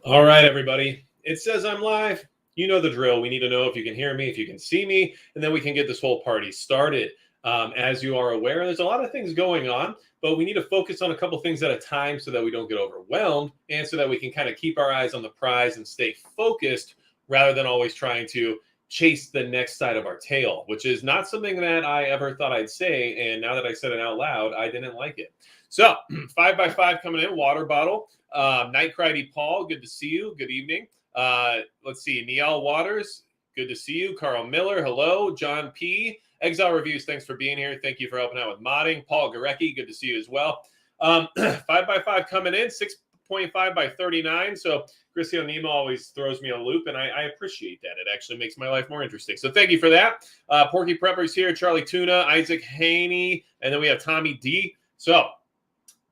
All right, everybody. It says I'm live. You know the drill. We need to know if you can hear me, if you can see me, and then we can get this whole party started. As you are aware, there's a lot of things going on, but we need to focus on a couple things at a time so that we don't get overwhelmed and so that we can kind of keep our eyes on the prize and stay focused rather than always trying to chase the next side of our tail, which is not something that I ever thought I'd say. And now that I said it out loud, I didn't like it. So, 5x5 coming in, water bottle. Night Critey Paul, good to see you. Good evening. Let's see. Niall Waters, good to see you. Carl Miller, hello. John P. Exile Reviews, thanks for being here. Thank you for helping out with modding. Paul Gorecki, good to see you as well. 5x5 coming in, 6.5 by 39. So Christio Nemo always throws me a loop, and I appreciate that. It actually makes my life more interesting. So thank you for that. Porky Prepper's here, Charlie Tuna, Isaac Haney, and then we have Tommy D. So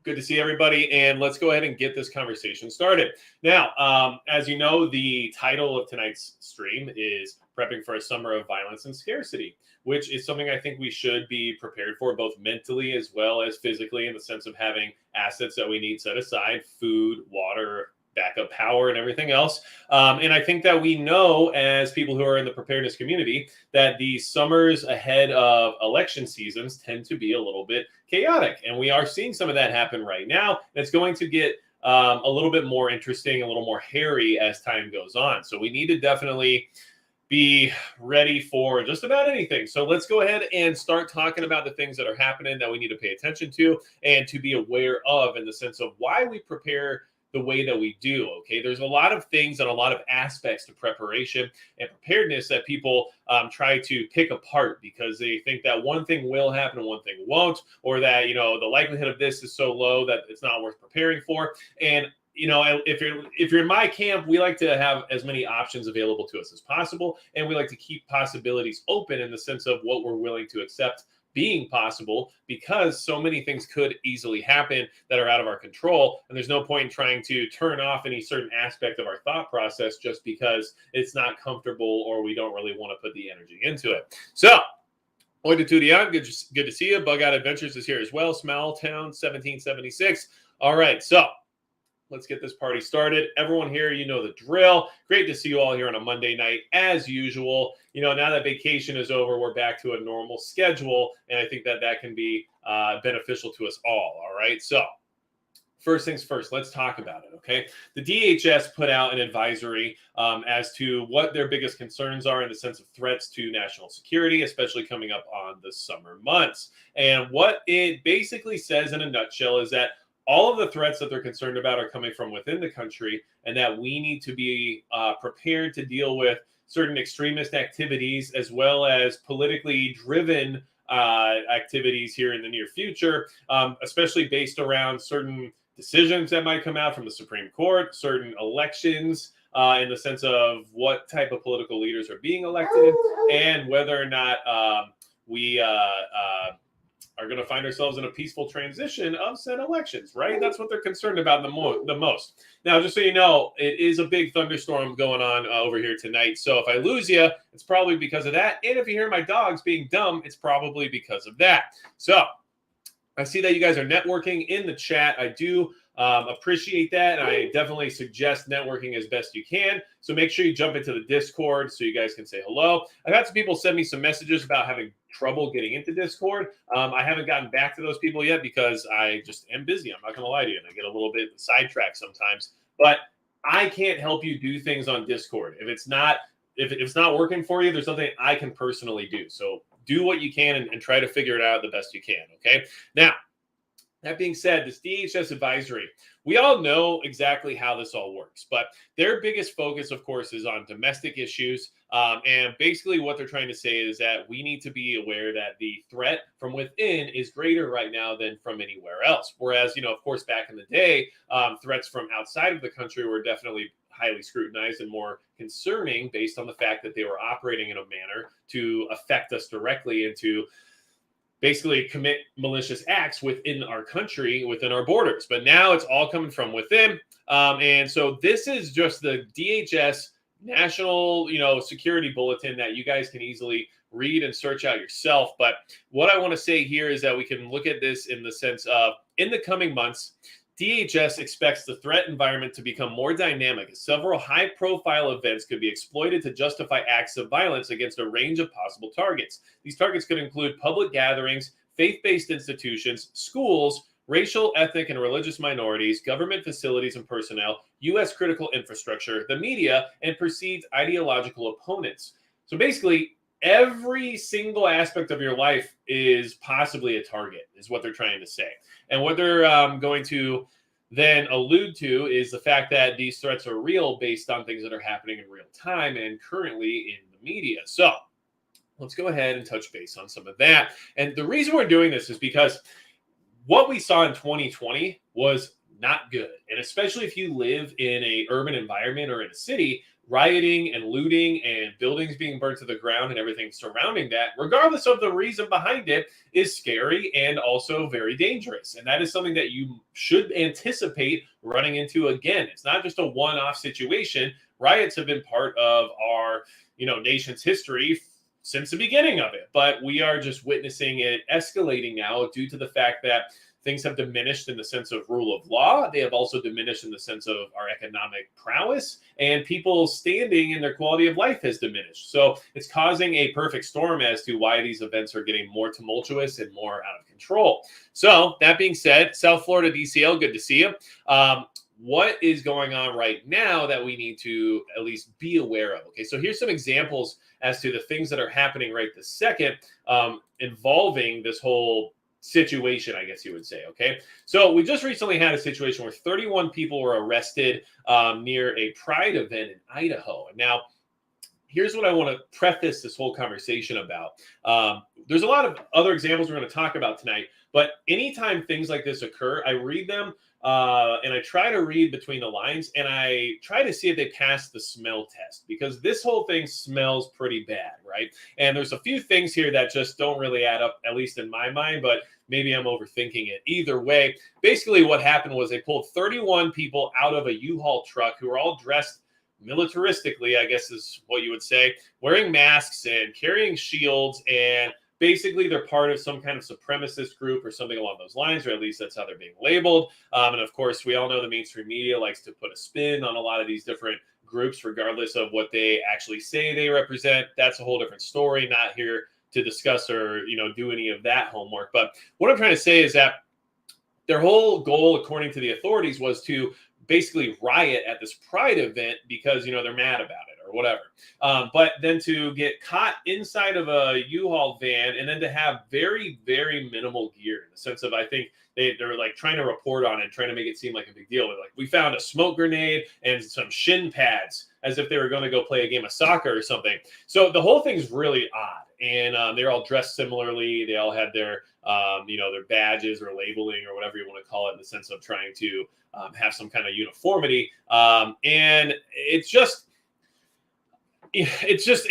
good to see everybody, and let's go ahead and get this conversation started. Now, as you know, the title of tonight's stream is Prepping for a Summer of Violence and Scarcity, which is something I think we should be prepared for both mentally as well as physically, in the sense of having assets that we need set aside, food, water, backup power, and everything else. And I think that we know, as people who are in the preparedness community, that the summers ahead of election seasons tend to be a little bit chaotic. And we are seeing some of that happen right now. And it's going to get a little bit more interesting, a little more hairy as time goes on. So we need to definitely be ready for just about anything. So let's go ahead and start talking about the things that are happening that we need to pay attention to and to be aware of, in the sense of why we prepare the way that we do. Okay, there's a lot of things and a lot of aspects to preparation and preparedness that people try to pick apart because they think that one thing will happen and one thing won't, or that, you know, the likelihood of this is so low that it's not worth preparing for. And you know, if you're in my camp, we like to have as many options available to us as possible, and we like to keep possibilities open in the sense of what we're willing to accept being possible, because so many things could easily happen that are out of our control, and there's no point in trying to turn off any certain aspect of our thought process just because it's not comfortable or we don't really want to put the energy into it. So Oi to Tudian, good to see you. Bug Out Adventures is here as well. Small Town 1776. All right, so let's get this party started. Everyone here, you know the drill. Great to see you all here on a Monday night, as usual. You know, now that vacation is over, we're back to a normal schedule, and I think that that can be beneficial to us all right? So first things first, let's talk about it, okay? The DHS put out an advisory as to what their biggest concerns are in the sense of threats to national security, especially coming up on the summer months. And what it basically says in a nutshell is that all of the threats that they're concerned about are coming from within the country, and that we need to be prepared to deal with certain extremist activities as well as politically driven activities here in the near future, especially based around certain decisions that might come out from the Supreme Court, certain elections, in the sense of what type of political leaders are being elected, and whether or not we are going to find ourselves in a peaceful transition of said elections, right? That's what they're concerned about the most. Now, just so you know, it is a big thunderstorm going on over here tonight. So if I lose you, it's probably because of that. And if you hear my dogs being dumb, it's probably because of that. So I see that you guys are networking in the chat. I do appreciate that. I definitely suggest networking as best you can. So make sure you jump into the Discord so you guys can say hello. I've had some people send me some messages about having trouble getting into Discord. I haven't gotten back to those people yet because I just am busy. I'm not going to lie to you. And I get a little bit sidetracked sometimes. But I can't help you do things on Discord. If it's not working for you, there's nothing I can personally do. So do what you can and try to figure it out the best you can, okay? Now, that being said, this DHS advisory, we all know exactly how this all works, but their biggest focus, of course, is on domestic issues. And basically what they're trying to say is that we need to be aware that the threat from within is greater right now than from anywhere else. Whereas, you know, of course, back in the day, threats from outside of the country were definitely highly scrutinized and more concerning based on the fact that they were operating in a manner to affect us directly and to basically commit malicious acts within our country, within our borders. But now it's all coming from within. And so this is just the DHS National, Security Bulletin that you guys can easily read and search out yourself. But what I want to say here is that we can look at this in the sense of, in the coming months, DHS expects the threat environment to become more dynamic as several high-profile events could be exploited to justify acts of violence against a range of possible targets. These targets could include public gatherings, faith-based institutions, schools, racial, ethnic, and religious minorities, government facilities and personnel, U.S. critical infrastructure, the media, and perceived ideological opponents. So basically, every single aspect of your life is possibly a target, is what they're trying to say. And what they're going to then allude to is the fact that these threats are real based on things that are happening in real time and currently in the media. So let's go ahead and touch base on some of that. And the reason we're doing this is because what we saw in 2020 was not good. And especially if you live in an urban environment or in a city, rioting and looting and buildings being burnt to the ground and everything surrounding that, regardless of the reason behind it, is scary and also very dangerous. And that is something that you should anticipate running into again. It's not just a one-off situation. Riots have been part of our, nation's history since the beginning of it, but we are just witnessing it escalating now due to the fact that things have diminished in the sense of rule of law. They have also diminished in the sense of our economic prowess, and people's standing and their quality of life has diminished. So it's causing a perfect storm as to why these events are getting more tumultuous and more out of control. So that being said, South Florida DCL, good to see you. What is going on right now that we need to at least be aware of? Okay, so here's some examples as to the things that are happening right this second involving this whole situation, I guess you would say. Okay, so we just recently had a situation where 31 people were arrested near a pride event in Idaho. And now here's what I want to preface this whole conversation about. There's a lot of other examples we're going to talk about tonight, but anytime things like this occur, I read them and I try to read between the lines, and I try to see if they pass the smell test, because this whole thing smells pretty bad, right? And there's a few things here that just don't really add up, at least in my mind, but maybe I'm overthinking it. Either way, basically what happened was they pulled 31 people out of a U-Haul truck who were all dressed militaristically, I guess is what you would say, wearing masks and carrying shields, and basically they're part of some kind of supremacist group or something along those lines, or at least that's how they're being labeled. And of course, we all know the mainstream media likes to put a spin on a lot of these different groups, regardless of what they actually say they represent. That's a whole different story. Not here to discuss or, do any of that homework. But what I'm trying to say is that their whole goal, according to the authorities, was to basically riot at this pride event because, they're mad about it or whatever. But then to get caught inside of a U-Haul van and then to have very, very minimal gear, in the sense of, I think they're like trying to report on it, trying to make it seem like a big deal. They're like, we found a smoke grenade and some shin pads, as if they were going to go play a game of soccer or something. So the whole thing's really odd. And they're all dressed similarly. They all had their, their badges or labeling or whatever you want to call it, in the sense of trying to have some kind of uniformity. And it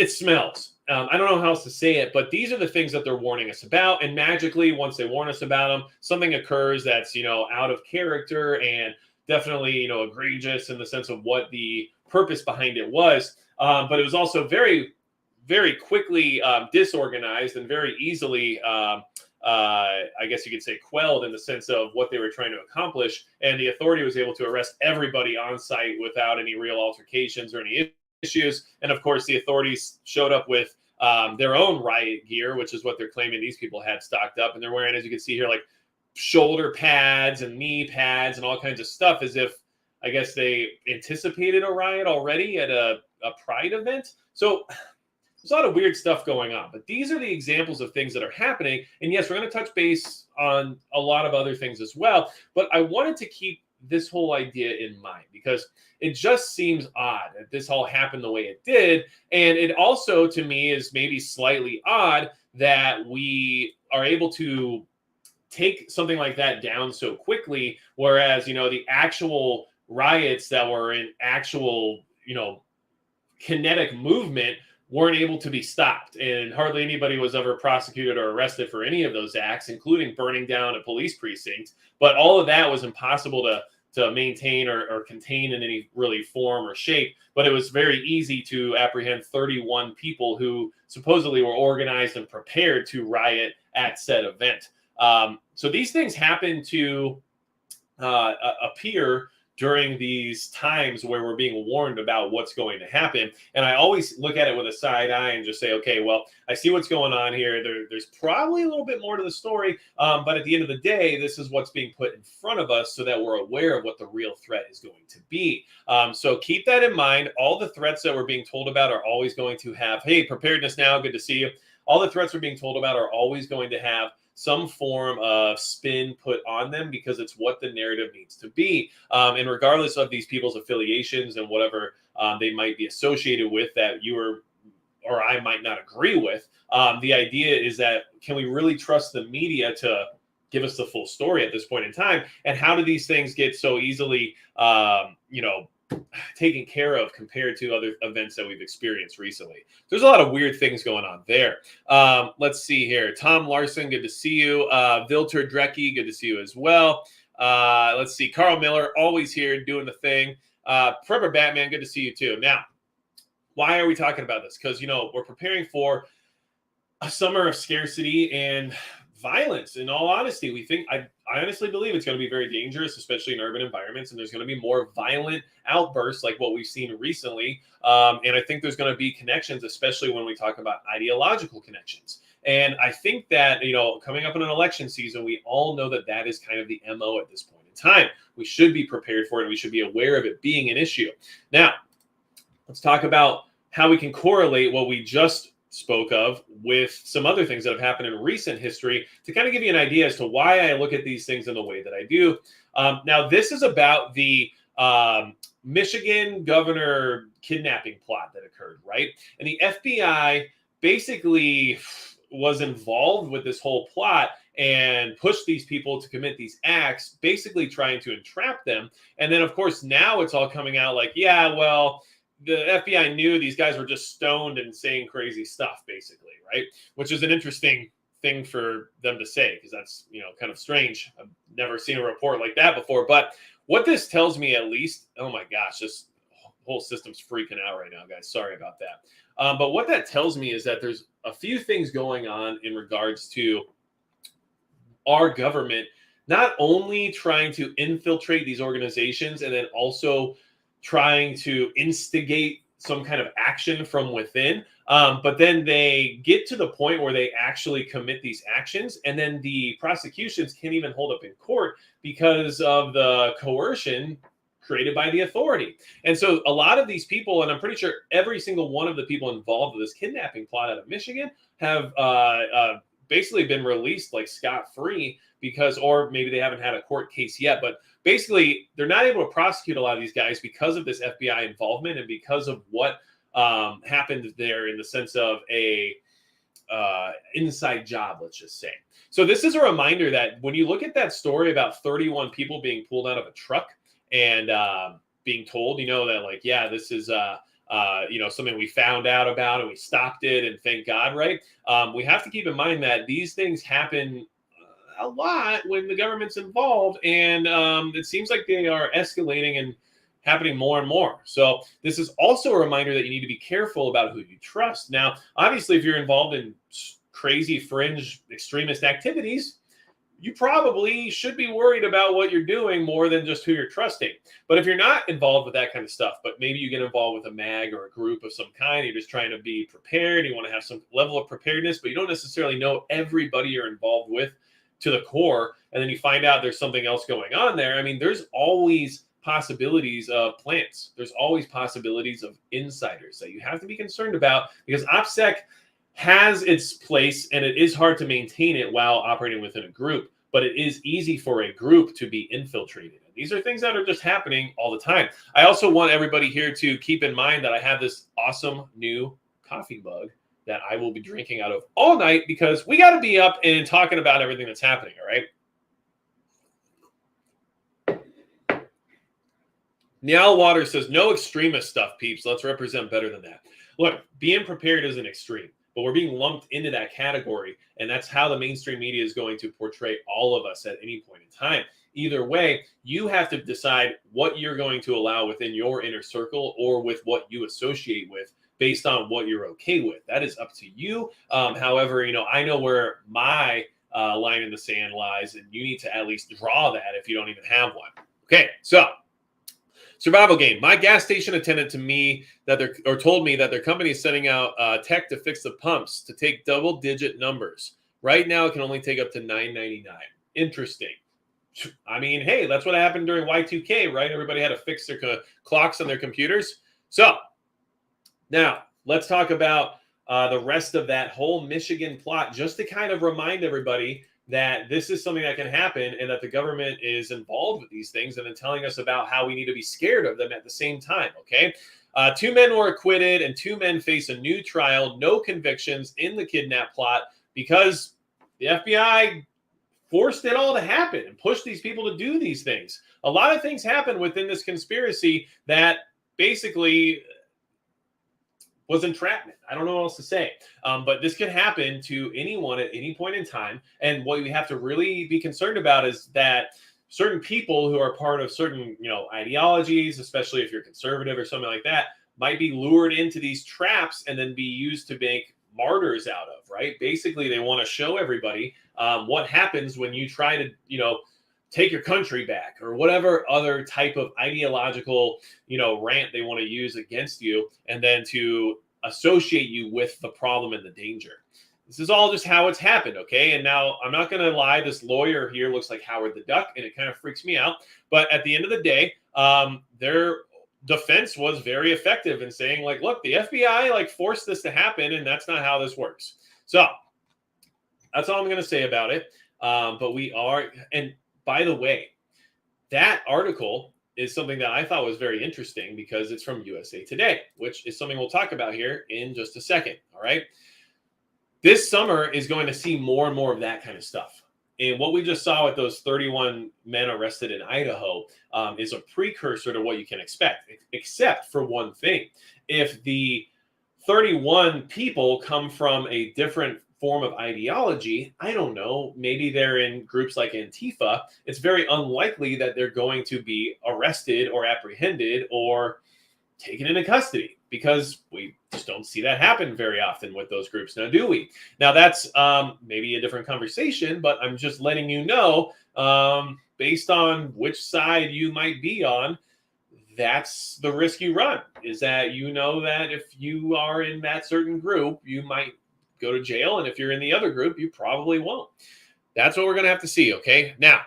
smells. I don't know how else to say it, but these are the things that they're warning us about. And magically, once they warn us about them, something occurs that's, out of character and definitely, egregious in the sense of what the purpose behind it was. But it was also very, very quickly disorganized and very easily, I guess you could say, quelled in the sense of what they were trying to accomplish. And the authority was able to arrest everybody on site without any real altercations or any issues. And of course, the authorities showed up with their own riot gear, which is what they're claiming these people had stocked up. And they're wearing, as you can see here, like shoulder pads and knee pads and all kinds of stuff, as if, I guess, they anticipated a riot already at a pride event. So there's a lot of weird stuff going on, but these are the examples of things that are happening. And yes, we're going to touch base on a lot of other things as well, but I wanted to keep this whole idea in mind because it just seems odd that this all happened the way it did. And it also, to me, is maybe slightly odd that we are able to take something like that down so quickly, whereas, the actual riots that were in actual, kinetic movement weren't able to be stopped, and hardly anybody was ever prosecuted or arrested for any of those acts, including burning down a police precinct. But all of that was impossible to maintain or contain in any really form or shape. But it was very easy to apprehend 31 people who supposedly were organized and prepared to riot at said event. So these things happen to appear during these times where we're being warned about what's going to happen. And I always look at it with a side eye and just say, okay, well, I see what's going on here. There's probably a little bit more to the story. But at the end of the day, this is what's being put in front of us so that we're aware of what the real threat is going to be. So keep that in mind. All the threats that we're being told about are always going to have, hey, preparedness now, good to see you. All the threats we're being told about are always going to have some form of spin put on them because it's what the narrative needs to be. And regardless of these people's affiliations and whatever they might be associated with that you or I might not agree with, the idea is that can we really trust the media to give us the full story at this point in time? And how do these things get so easily, taken care of compared to other events that we've experienced recently? There's a lot of weird things going on there. Let's see here. Tom Larson, good to see you. Vilter Drecky, good to see you as well. Let's see. Carl Miller, always here doing the thing. Prepper Batman, good to see you too. Now, why are we talking about this? Because, we're preparing for a summer of scarcity and violence. In all honesty, we think, I honestly believe it's going to be very dangerous, especially in urban environments. And there's going to be more violent outbursts like what we've seen recently. And I think there's going to be connections, especially when we talk about ideological connections. And I think that, coming up in an election season, we all know that that is kind of the MO at this point in time. We should be prepared for it. And we should be aware of it being an issue. Now, let's talk about how we can correlate what we just spoke of with some other things that have happened in recent history to kind of give you an idea as to why I look at these things in the way that I do. Now, this is about the Michigan governor kidnapping plot that occurred, right? And the FBI basically was involved with this whole plot and pushed these people to commit these acts, basically trying to entrap them. And then, of course, now it's all coming out like, yeah, well, the FBI knew these guys were just stoned and saying crazy stuff, basically, right? Which is an interesting thing for them to say, because that's, kind of strange. I've never seen a report like that before. But what this tells me, at least, oh my gosh, this whole system's freaking out right now, guys. Sorry about that. But what that tells me is that there's a few things going on in regards to our government, not only trying to infiltrate these organizations and then also trying to instigate some kind of action from within. But then they get to the point where they actually commit these actions. And then the prosecutions can't even hold up in court because of the coercion created by the authority. And so a lot of these people, and I'm pretty sure every single one of the people involved with this kidnapping plot out of Michigan have basically been released like scot-free because, or maybe they haven't had a court case yet, but basically they're not able to prosecute a lot of these guys because of this FBI involvement and because of what happened there in the sense of a inside job, let's just say. So this is a reminder that when you look at that story about 31 people being pulled out of a truck and being told, that like, yeah, this is something we found out about and we stopped it and thank God, right? We have to keep in mind that these things happen a lot when the government's involved, and it seems like they are escalating and happening more and more. So this is also a reminder that you need to be careful about who you trust. Now, obviously, if you're involved in crazy fringe extremist activities, you probably should be worried about what you're doing more than just who you're trusting. But if you're not involved with that kind of stuff, but maybe you get involved with a mag or a group of some kind, you're just trying to be prepared, you want to have some level of preparedness, but you don't necessarily know everybody you're involved with to the core, and then you find out there's something else going on there. I mean, there's always possibilities of plants. There's always possibilities of insiders that you have to be concerned about, because OPSEC has its place and it is hard to maintain it while operating within a group, but it is easy for a group to be infiltrated. And these are things that are just happening all the time. I also want everybody here to keep in mind that I have this awesome new coffee mug that I will be drinking out of all night because we got to be up and talking about everything that's happening, all right? Niall Waters says, no extremist stuff, peeps. Let's represent better than that. Look, being prepared is an extreme, but we're being lumped into that category, and that's how the mainstream media is going to portray all of us at any point in time. Either way, you have to decide what you're going to allow within your inner circle or with what you associate with based on what you're okay with. That is up to you. However, I know where my line in the sand lies, and you need to at least draw that if you don't even have one. Okay, so survival game. My gas station attendant told me that their company is sending out tech to fix the pumps to take double-digit numbers. Right now, it can only take up to $9.99. Interesting. I mean, hey, that's what happened during Y2K, right? Everybody had to fix their clocks on their computers. So now let's talk about the rest of that whole Michigan plot, just to kind of remind everybody that this is something that can happen and that the government is involved with these things, and then telling us about how we need to be scared of them at the same time, okay? 2 men were acquitted and 2 men face a new trial, no convictions in the kidnap plot because the FBI forced it all to happen and pushed these people to do these things. A lot of things happen within this conspiracy that basically was entrapment. I don't know what else to say. But this could happen to anyone at any point in time. And what we have to really be concerned about is that certain people who are part of certain, ideologies, especially if you're conservative or something like that, might be lured into these traps and then be used to make martyrs out of, right? Basically, they want to show everybody what happens when you try to, take your country back, or whatever other type of ideological, rant they want to use against you, and then to associate you with the problem and the danger. This is all just how it's happened, okay? And now I'm not going to lie, this lawyer here looks like Howard the Duck, and it kind of freaks me out. But at the end of the day, their defense was very effective in saying, like, look, the FBI forced this to happen, and that's not how this works. So that's all I'm going to say about it. But we are, and by the way, that article is something that I thought was very interesting because it's from USA Today, which is something we'll talk about here in just a second. All right. This summer is going to see more and more of that kind of stuff. And what we just saw with those 31 men arrested in Idaho is a precursor to what you can expect, except for one thing. If the 31 people come from a different form of ideology, I don't know, maybe they're in groups like Antifa, it's very unlikely that they're going to be arrested or apprehended or taken into custody, because we just don't see that happen very often with those groups now, do we? Now, that's maybe a different conversation, but I'm just letting you know, based on which side you might be on, that's the risk you run, is that that if you are in that certain group, you might go to jail, and if you're in the other group, you probably won't. That's what we're going to have to see, okay? Now,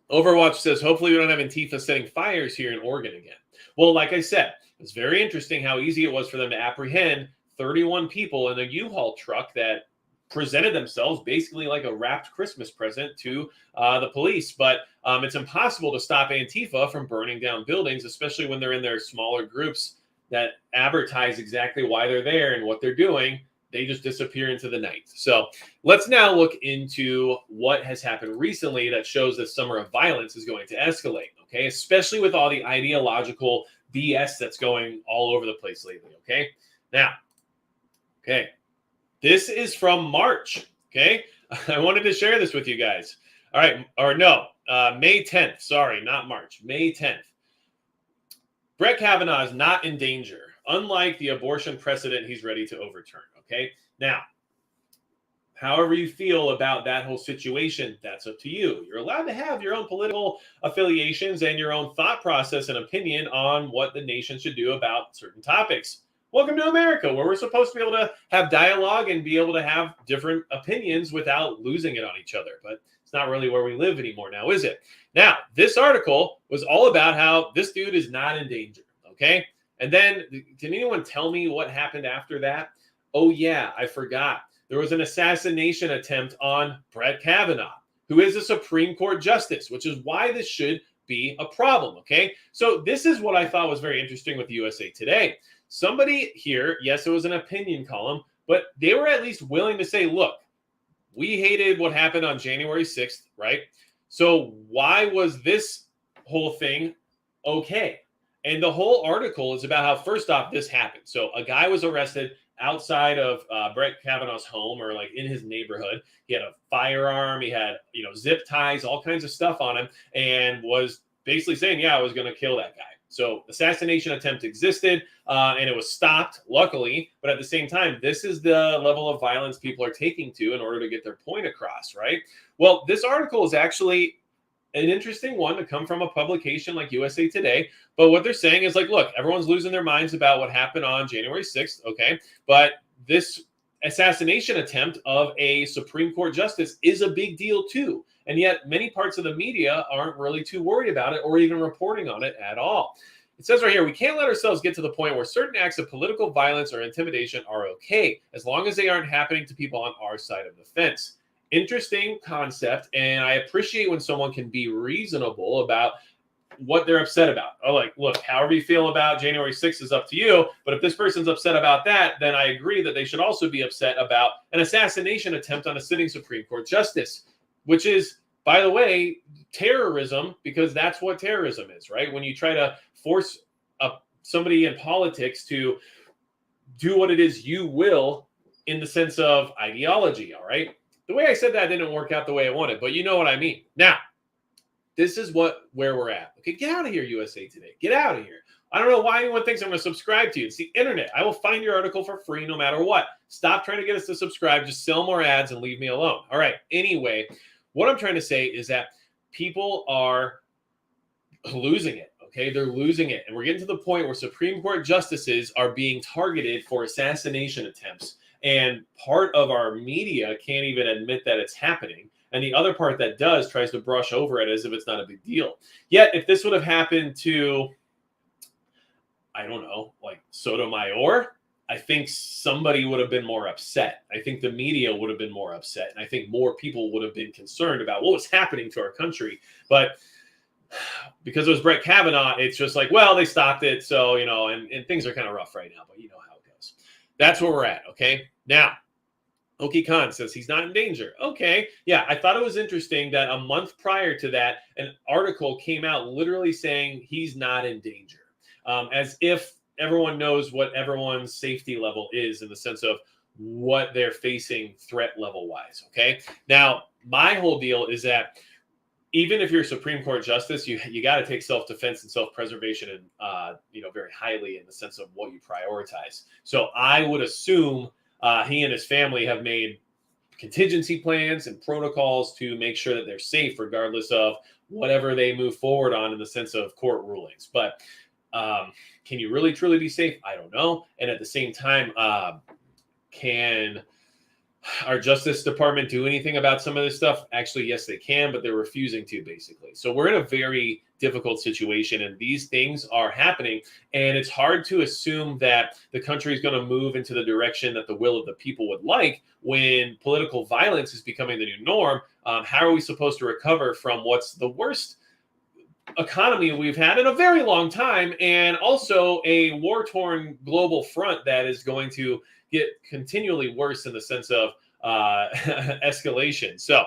Overwatch says, hopefully we don't have Antifa setting fires here in Oregon again. Well, like I said, it's very interesting how easy it was for them to apprehend 31 people in a U-Haul truck that presented themselves basically like a wrapped Christmas present to the police. But it's impossible to stop Antifa from burning down buildings, especially when they're in their smaller groups that advertise exactly why they're there and what they're doing. They just disappear into the night. So let's now look into what has happened recently that shows this summer of violence is going to escalate, okay? Especially with all the ideological BS that's going all over the place lately, okay? Now, okay, this is from March, okay? I wanted to share this with you guys. All right, or no, May 10th. Sorry, not March. May 10th. Brett Kavanaugh is not in danger, unlike the abortion precedent he's ready to overturn. Okay. Now, however you feel about that whole situation, that's up to you. You're allowed to have your own political affiliations and your own thought process and opinion on what the nation should do about certain topics. Welcome to America, where we're supposed to be able to have dialogue and be able to have different opinions without losing it on each other. But it's not really where we live anymore now, is it? Now, this article was all about how this dude is not in danger. Okay. And then, can anyone tell me what happened after that? Oh, yeah, I forgot. There was an assassination attempt on Brett Kavanaugh, who is a Supreme Court justice, which is why this should be a problem, okay? So this is what I thought was very interesting with USA Today. Somebody here, yes, it was an opinion column, but they were at least willing to say, look, we hated what happened on January 6th, right? So why was this whole thing okay? And the whole article is about how, first off, this happened. So a guy was arrested outside of Brett Kavanaugh's home, or like in his neighborhood. He had a firearm, he had, zip ties, all kinds of stuff on him, and was basically saying, yeah, I was going to kill that guy. So assassination attempt existed and it was stopped, luckily. But at the same time, this is the level of violence people are taking to in order to get their point across, right? Well, this article is actually an interesting one to come from a publication like USA Today. But what they're saying is like, look, everyone's losing their minds about what happened on January 6th. Okay. But this assassination attempt of a Supreme Court justice is a big deal too. And yet many parts of the media aren't really too worried about it or even reporting on it at all. It says right here, we can't let ourselves get to the point where certain acts of political violence or intimidation are okay, as long as they aren't happening to people on our side of the fence. Interesting concept, and I appreciate when someone can be reasonable about what they're upset about. Oh, like, look, however you feel about January 6th is up to you, but if this person's upset about that, then I agree that they should also be upset about an assassination attempt on a sitting Supreme Court justice, which is, by the way, terrorism, because that's what terrorism is, right? When you try to force somebody in politics to do what it is you will in the sense of ideology, all right? The way I said that didn't work out the way I wanted, but you know what I mean. Now, this is where we're at. Okay, get out of here, USA Today. Get out of here. I don't know why anyone thinks I'm going to subscribe to you. It's the internet. I will find your article for free no matter what. Stop trying to get us to subscribe. Just sell more ads and leave me alone. All right. Anyway, what I'm trying to say is that people are losing it. Okay, they're losing it. And we're getting to the point where Supreme Court justices are being targeted for assassination attempts. And part of our media can't even admit that it's happening. And the other part that does tries to brush over it as if it's not a big deal. Yet, if this would have happened to, I don't know, like Sotomayor, I think somebody would have been more upset. I think the media would have been more upset. And I think more people would have been concerned about what was happening to our country. But because it was Brett Kavanaugh, it's just like, well, they stopped it. So, you know, and things are kind of rough right now, but you know how it goes. That's where we're at. Okay. Now, Oki Khan says he's not in danger. Okay. Yeah. I thought it was interesting that a month prior to that, an article came out literally saying he's not in danger, as if everyone knows what everyone's safety level is in the sense of what they're facing threat level wise. Okay. Now, my whole deal is that even if you're a Supreme Court justice, you got to take self-defense and self-preservation and very highly in the sense of what you prioritize. So I would assume he and his family have made contingency plans and protocols to make sure that they're safe, regardless of whatever they move forward on in the sense of court rulings. But can you really truly be safe? I don't know. And at the same time, can our Justice Department do anything about some of this stuff? Actually, yes, they can, but they're refusing to, basically. So we're in a very difficult situation, and these things are happening. And it's hard to assume that the country is going to move into the direction that the will of the people would like when political violence is becoming the new norm. How are we supposed to recover from what's the worst economy we've had in a very long time, and also a war-torn global front that is going to get continually worse in the sense of escalation. So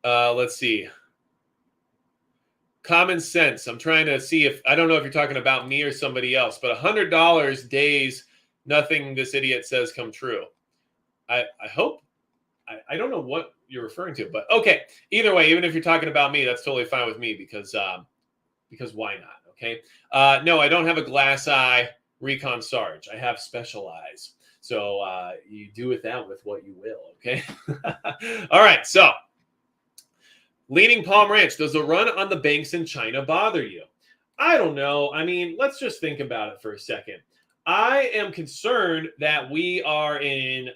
let's see. Common sense. I'm trying to see if, I don't know if you're talking about me or somebody else, but $100 days, nothing this idiot says come true. I hope, I don't know what you're referring to, but okay. Either way, even if you're talking about me, that's totally fine with me because why not? Okay. No, I don't have a glass eye Recon Sarge. I have special eyes. So you do with that with what you will. Okay. All right. So Leaning Palm Ranch, does the run on the banks in China bother you? I don't know. I mean, let's just think about it for a second. I am concerned that we are in,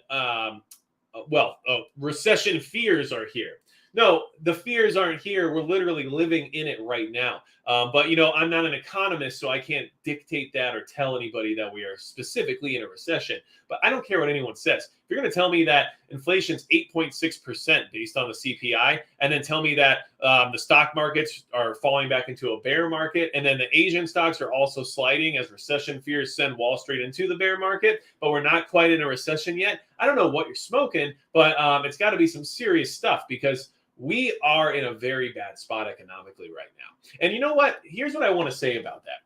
recession fears are here. No, the fears aren't here. We're literally living in it right now. But, I'm not an economist, so I can't dictate that or tell anybody that we are specifically in a recession. But I don't care what anyone says. If you're going to tell me that inflation's 8.6% based on the CPI, and then tell me that the stock markets are falling back into a bear market, and then the Asian stocks are also sliding as recession fears send Wall Street into the bear market, but we're not quite in a recession yet, I don't know what you're smoking, but it's got to be some serious stuff because we are in a very bad spot economically right now. And you know what? Here's what I want to say about that.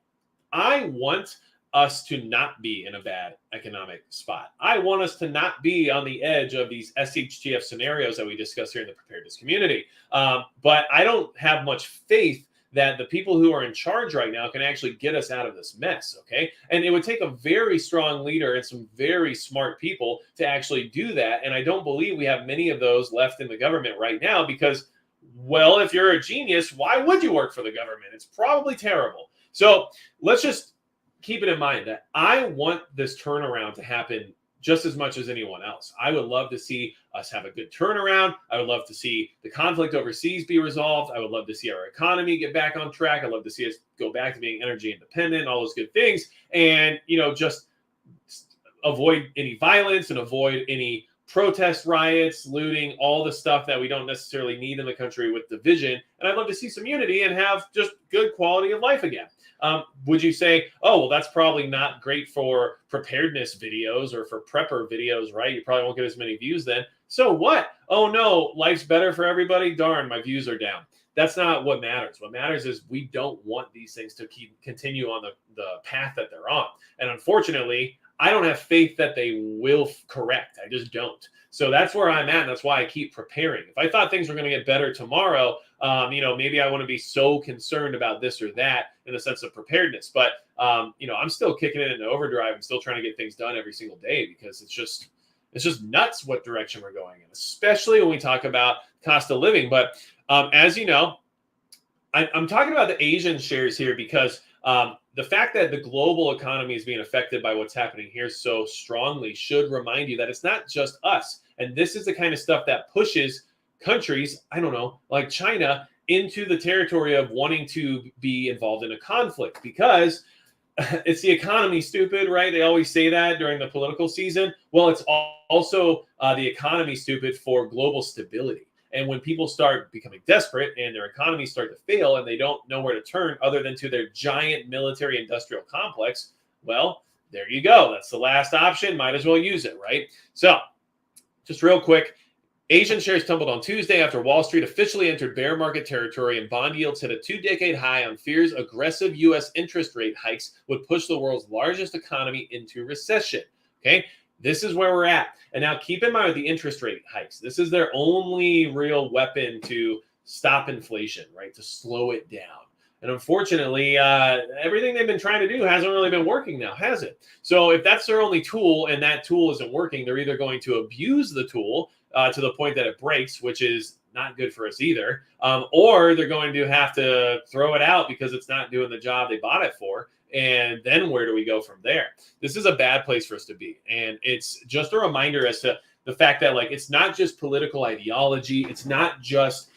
I want us to not be in a bad economic spot. I want us to not be on the edge of these SHTF scenarios that we discuss here in the preparedness community. But I don't have much faith that the people who are in charge right now can actually get us out of this mess, okay? And it would take a very strong leader and some very smart people to actually do that. And I don't believe we have many of those left in the government right now because, well, if you're a genius, why would you work for the government? It's probably terrible. So let's just keep it in mind that I want this turnaround to happen just as much as anyone else. I would love to see us have a good turnaround. I would love to see the conflict overseas be resolved. I would love to see our economy get back on track. I'd love to see us go back to being energy independent, all those good things. And, just avoid any violence and avoid any protest riots, looting, all the stuff that we don't necessarily need in the country with division. And I'd love to see some unity and have just good quality of life again. Would you say, oh, well, that's probably not great for preparedness videos or for prepper videos, right? You probably won't get as many views then. So what? Oh, no, life's better for everybody. Darn, my views are down. That's not what matters. What matters is we don't want these things to continue on the path that they're on. And unfortunately, I don't have faith that they will correct. I just don't. So that's where I'm at. And that's why I keep preparing. If I thought things were going to get better tomorrow, maybe I wouldn't be so concerned about this or that in the sense of preparedness. But, I'm still kicking it into overdrive and still trying to get things done every single day because it's just nuts what direction we're going in, especially when we talk about cost of living. But as you know, I'm talking about the Asian shares here because the fact that the global economy is being affected by what's happening here so strongly should remind you that it's not just us. And this is the kind of stuff that pushes countries, I don't know, like China, into the territory of wanting to be involved in a conflict because it's the economy, stupid, right? They always say that during the political season. Well, it's also the economy, stupid, for global stability. And when people start becoming desperate and their economies start to fail and they don't know where to turn other than to their giant military industrial complex, well, there you go. That's the last option. Might as well use it, right? So just real quick, Asian shares tumbled on Tuesday after Wall Street officially entered bear market territory and bond yields hit a 2-decade high on fears aggressive U.S. interest rate hikes would push the world's largest economy into recession. Okay, this is where we're at. And now keep in mind with the interest rate hikes, this is their only real weapon to stop inflation, right? To slow it down. And unfortunately, everything they've been trying to do hasn't really been working now, has it? So if that's their only tool and that tool isn't working, they're either going to abuse the tool to the point that it breaks, which is not good for us either, or they're going to have to throw it out because it's not doing the job they bought it for. And then where do we go from there? This is a bad place for us to be. And it's just a reminder as to the fact that, like, it's not just political ideology. It's not just,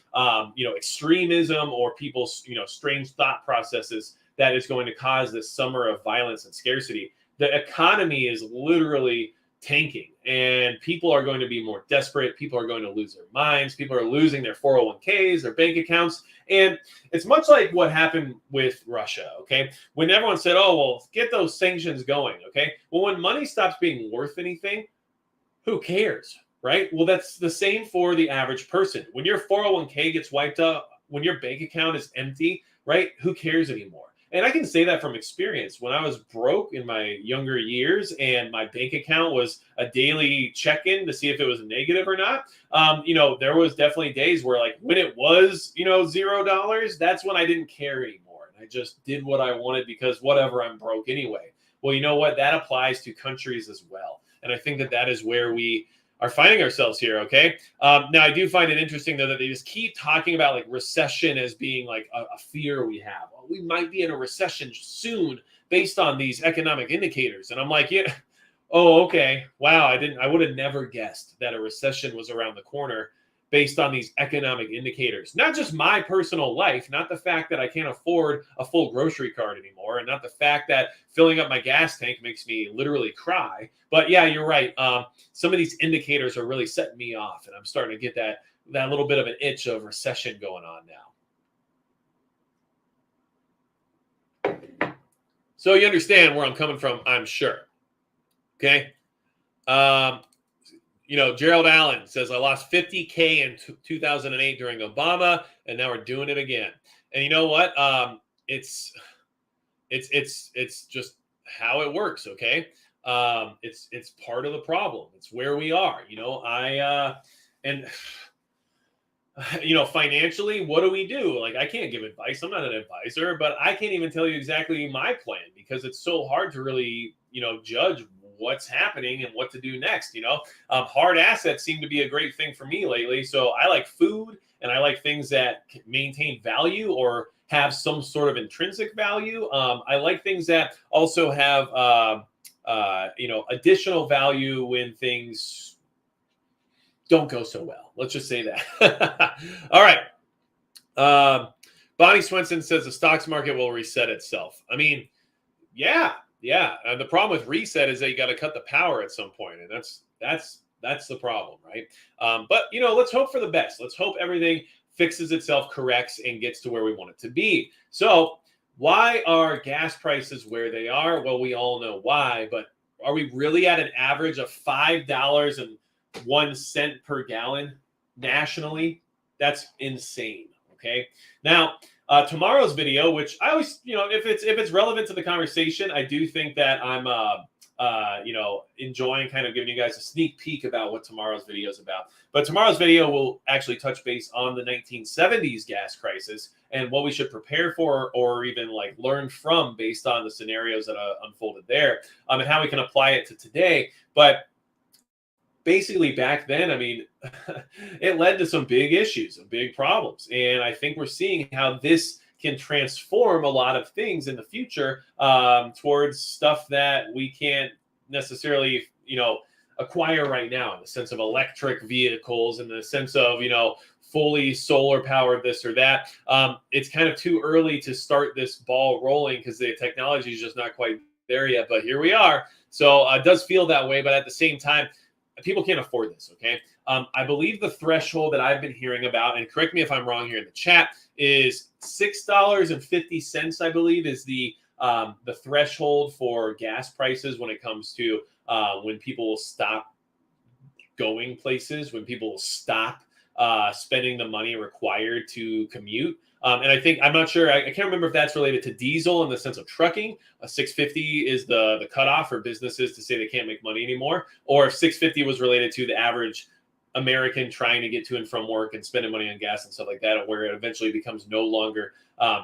extremism or people's, strange thought processes that is going to cause this summer of violence and scarcity. The economy is literally tanking and people are going to be more desperate. People are going to lose their minds. People are losing their 401ks, their bank accounts. And it's much like what happened with Russia, okay? When everyone said, oh, well, get those sanctions going, okay? Well, when money stops being worth anything, who cares, right? Well, that's the same for the average person. When your 401k gets wiped out, when your bank account is empty, right? Who cares anymore? And I can say that from experience. When I was broke in my younger years and my bank account was a daily check-in to see if it was negative or not, there was definitely days where, like, when it was, $0, that's when I didn't care anymore. And I just did what I wanted because whatever, I'm broke anyway. Well, you know what? That applies to countries as well. And I think that is where we are finding ourselves here, okay? Now, I do find it interesting, though, that they just keep talking about, like, recession as being, like, a fear we have. Well, we might be in a recession soon based on these economic indicators. And I'm like, yeah, oh, okay. Wow, I would have never guessed that a recession was around the corner based on these economic indicators. Not just my personal life, not the fact that I can't afford a full grocery cart anymore, and not the fact that filling up my gas tank makes me literally cry. But yeah, you're right. Some of these indicators are really setting me off, and I'm starting to get that little bit of an itch of recession going on now. So you understand where I'm coming from, I'm sure. Okay. Gerald Allen says, I lost 50K in 2008 during Obama, and now we're doing it again. And you know what? It's just how it works. Okay. It's part of the problem. It's where we are, financially, what do we do? Like, I can't give advice. I'm not an advisor, but I can't even tell you exactly my plan because it's so hard to really, judge what's happening and what to do next. Hard assets seem to be a great thing for me lately. So I like food and I like things that maintain value or have some sort of intrinsic value. I like things that also have, additional value when things don't go so well. Let's just say that. All right. Bonnie Swenson says the stocks market will reset itself. I mean, yeah. The problem with reset is that you got to cut the power at some point, and that's the problem, right? But let's hope for the best. Let's hope everything fixes itself, corrects, and gets to where we want it to be. So, why are gas prices where they are? Well, we all know why, but are we really at an average of $5.01 per gallon nationally? That's insane. Okay. Now, tomorrow's video, which I always, if it's relevant to the conversation, I do think that I'm, enjoying kind of giving you guys a sneak peek about what tomorrow's video is about. But tomorrow's video will actually touch base on the 1970s gas crisis and what we should prepare for or even like learn from based on the scenarios that unfolded there, and how we can apply it to today. But basically back then, I mean, it led to some big issues and big problems. And I think we're seeing how this can transform a lot of things in the future towards stuff that we can't necessarily, acquire right now in the sense of electric vehicles, in the sense of, fully solar powered this or that. It's kind of too early to start this ball rolling because the technology is just not quite there yet. But here we are. So it does feel that way. But at the same time, people can't afford this, okay? I believe the threshold that I've been hearing about, and correct me if I'm wrong here in the chat, is $6.50, I believe, is the threshold for gas prices when it comes to when people will stop going places, when people will stop spending the money required to commute. And I think, I'm not sure, I can't remember if that's related to diesel in the sense of trucking. $6.50 is the cutoff for businesses to say they can't make money anymore, or if $6.50 was related to the average American trying to get to and from work and spending money on gas and stuff like that, where it eventually becomes no longer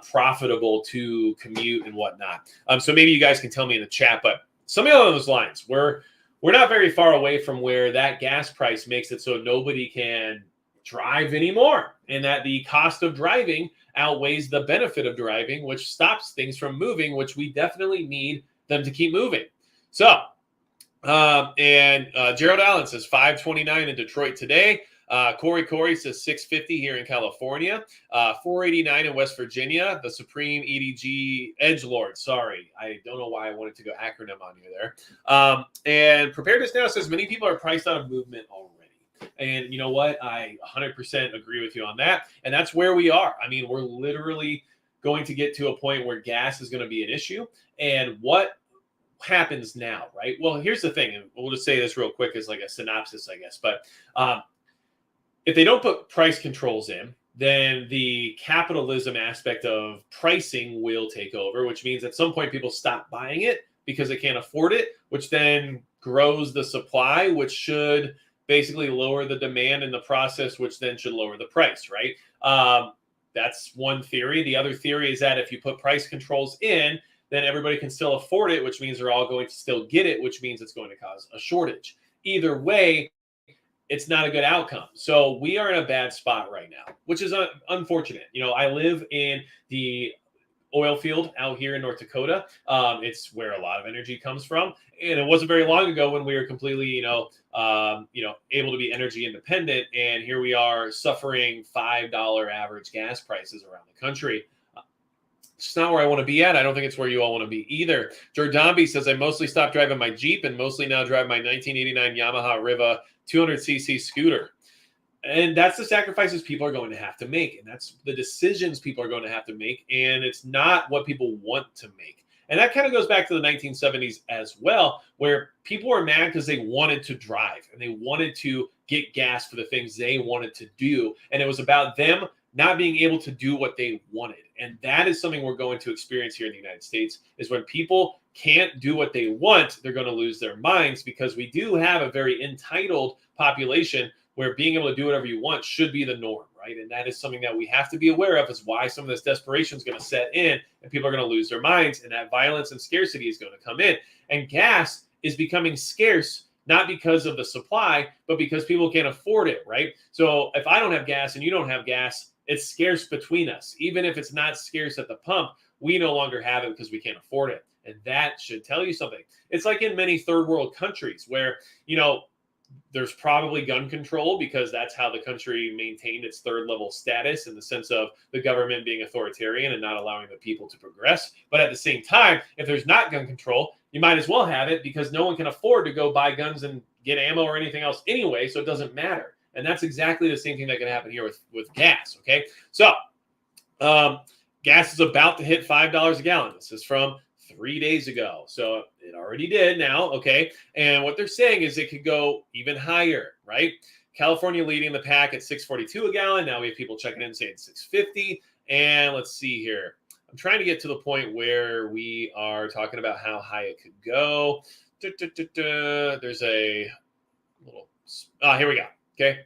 profitable to commute and whatnot. So maybe you guys can tell me in the chat, but something along those lines. We're not very far away from where that gas price makes it so nobody can drive anymore, and that the cost of driving outweighs the benefit of driving, which stops things from moving, which we definitely need them to keep moving. So, Gerald Allen says 529 in Detroit today. Corey says 650 here in California, 489 in West Virginia. The Supreme EDG Edgelord. Sorry, I don't know why I wanted to go acronym on you there. And Preparedness Now says many people are priced out of movement already. And you know what? I 100% agree with you on that. And that's where we are. I mean, we're literally going to get to a point where gas is going to be an issue. And what happens now, right? Well, here's the thing. And we'll just say this real quick as like a synopsis, I guess. But if they don't put price controls in, then the capitalism aspect of pricing will take over, which means at some point people stop buying it because they can't afford it, which then grows the supply, which should basically lower the demand in the process, which then should lower the price, right? That's one theory. The other theory is that if you put price controls in, then everybody can still afford it, which means they're all going to still get it, which means it's going to cause a shortage. Either way, it's not a good outcome. So we are in a bad spot right now, which is unfortunate. I live in the oil field out here in North Dakota. It's where a lot of energy comes from. And it wasn't very long ago when we were completely, able to be energy independent. And here we are suffering $5 average gas prices around the country. It's not where I want to be at. I don't think it's where you all want to be either. Jordanby says, I mostly stopped driving my Jeep and mostly now drive my 1989 Yamaha Riva 200cc scooter. And that's the sacrifices people are going to have to make. And that's the decisions people are going to have to make. And it's not what people want to make. And that kind of goes back to the 1970s as well, where people were mad because they wanted to drive and they wanted to get gas for the things they wanted to do. And it was about them not being able to do what they wanted. And that is something we're going to experience here in the United States, is when people can't do what they want, they're going to lose their minds, because we do have a very entitled population where being able to do whatever you want should be the norm, right? And that is something that we have to be aware of, is why some of this desperation is going to set in and people are going to lose their minds, and that violence and scarcity is going to come in. And gas is becoming scarce, not because of the supply, but because people can't afford it, right? So if I don't have gas and you don't have gas, it's scarce between us. Even if it's not scarce at the pump, we no longer have it because we can't afford it. And that should tell you something. It's like in many third world countries where, there's probably gun control because that's how the country maintained its third level status, in the sense of the government being authoritarian and not allowing the people to progress. But at the same time, if there's not gun control, you might as well have it, because no one can afford to go buy guns and get ammo or anything else anyway, so it doesn't matter. And that's exactly the same thing that can happen here with gas, okay? So gas is about to hit $5 a gallon. This is from 3 days ago. So it already did now, okay? And what they're saying is it could go even higher, right? California leading the pack at $6.42 a gallon. Now we have people checking in saying $6.50. And let's see here. I'm trying to get to the point where we are talking about how high it could go. There's a little, here we go, okay?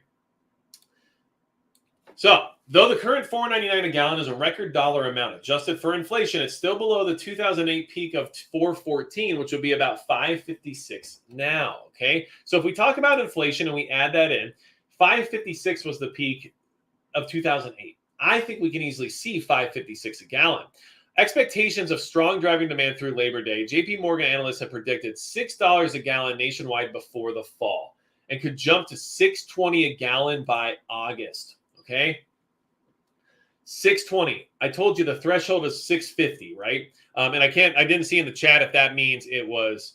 So, though the current $4.99 a gallon is a record dollar amount, adjusted for inflation, it's still below the 2008 peak of $4.14, which would be about $5.56 now, okay? So if we talk about inflation and we add that in, $5.56 was the peak of 2008. I think we can easily see $5.56 a gallon. Expectations of strong driving demand through Labor Day. JP Morgan analysts have predicted $6 a gallon nationwide before the fall, and could jump to $6.20 a gallon by August. Okay, $6.20. I told you the threshold is $6.50, right? And I didn't see in the chat if that means it was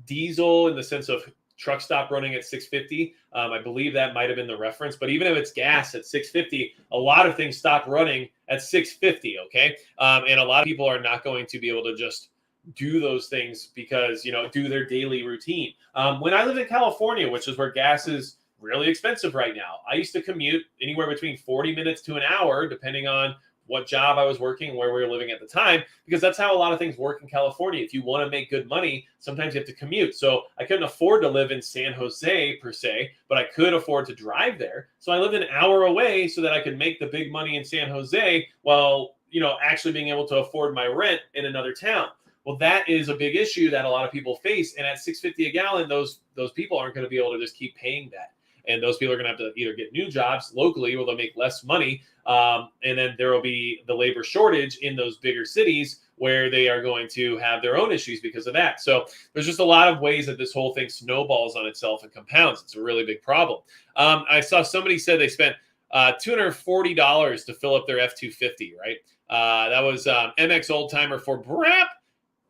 diesel in the sense of truck stop running at $6.50. I believe that might have been the reference. But even if it's gas at $6.50, a lot of things stop running at $6.50. Okay, and a lot of people are not going to be able to just do those things because do their daily routine. When I lived in California, which is where gas is really expensive right now, I used to commute anywhere between 40 minutes to an hour, depending on what job I was working and where we were living at the time, because that's how a lot of things work in California. If you want to make good money, sometimes you have to commute. So I couldn't afford to live in San Jose per se, but I could afford to drive there. So I lived an hour away so that I could make the big money in San Jose while, actually being able to afford my rent in another town. Well, that is a big issue that a lot of people face. And at $6.50 a gallon, those people aren't going to be able to just keep paying that. And those people are going to have to either get new jobs locally where they'll make less money. And then there will be the labor shortage in those bigger cities where they are going to have their own issues because of that. So there's just a lot of ways that this whole thing snowballs on itself and compounds. It's a really big problem. I saw somebody said they spent $240 to fill up their F-250, right? That was MX Old Timer for BRAP.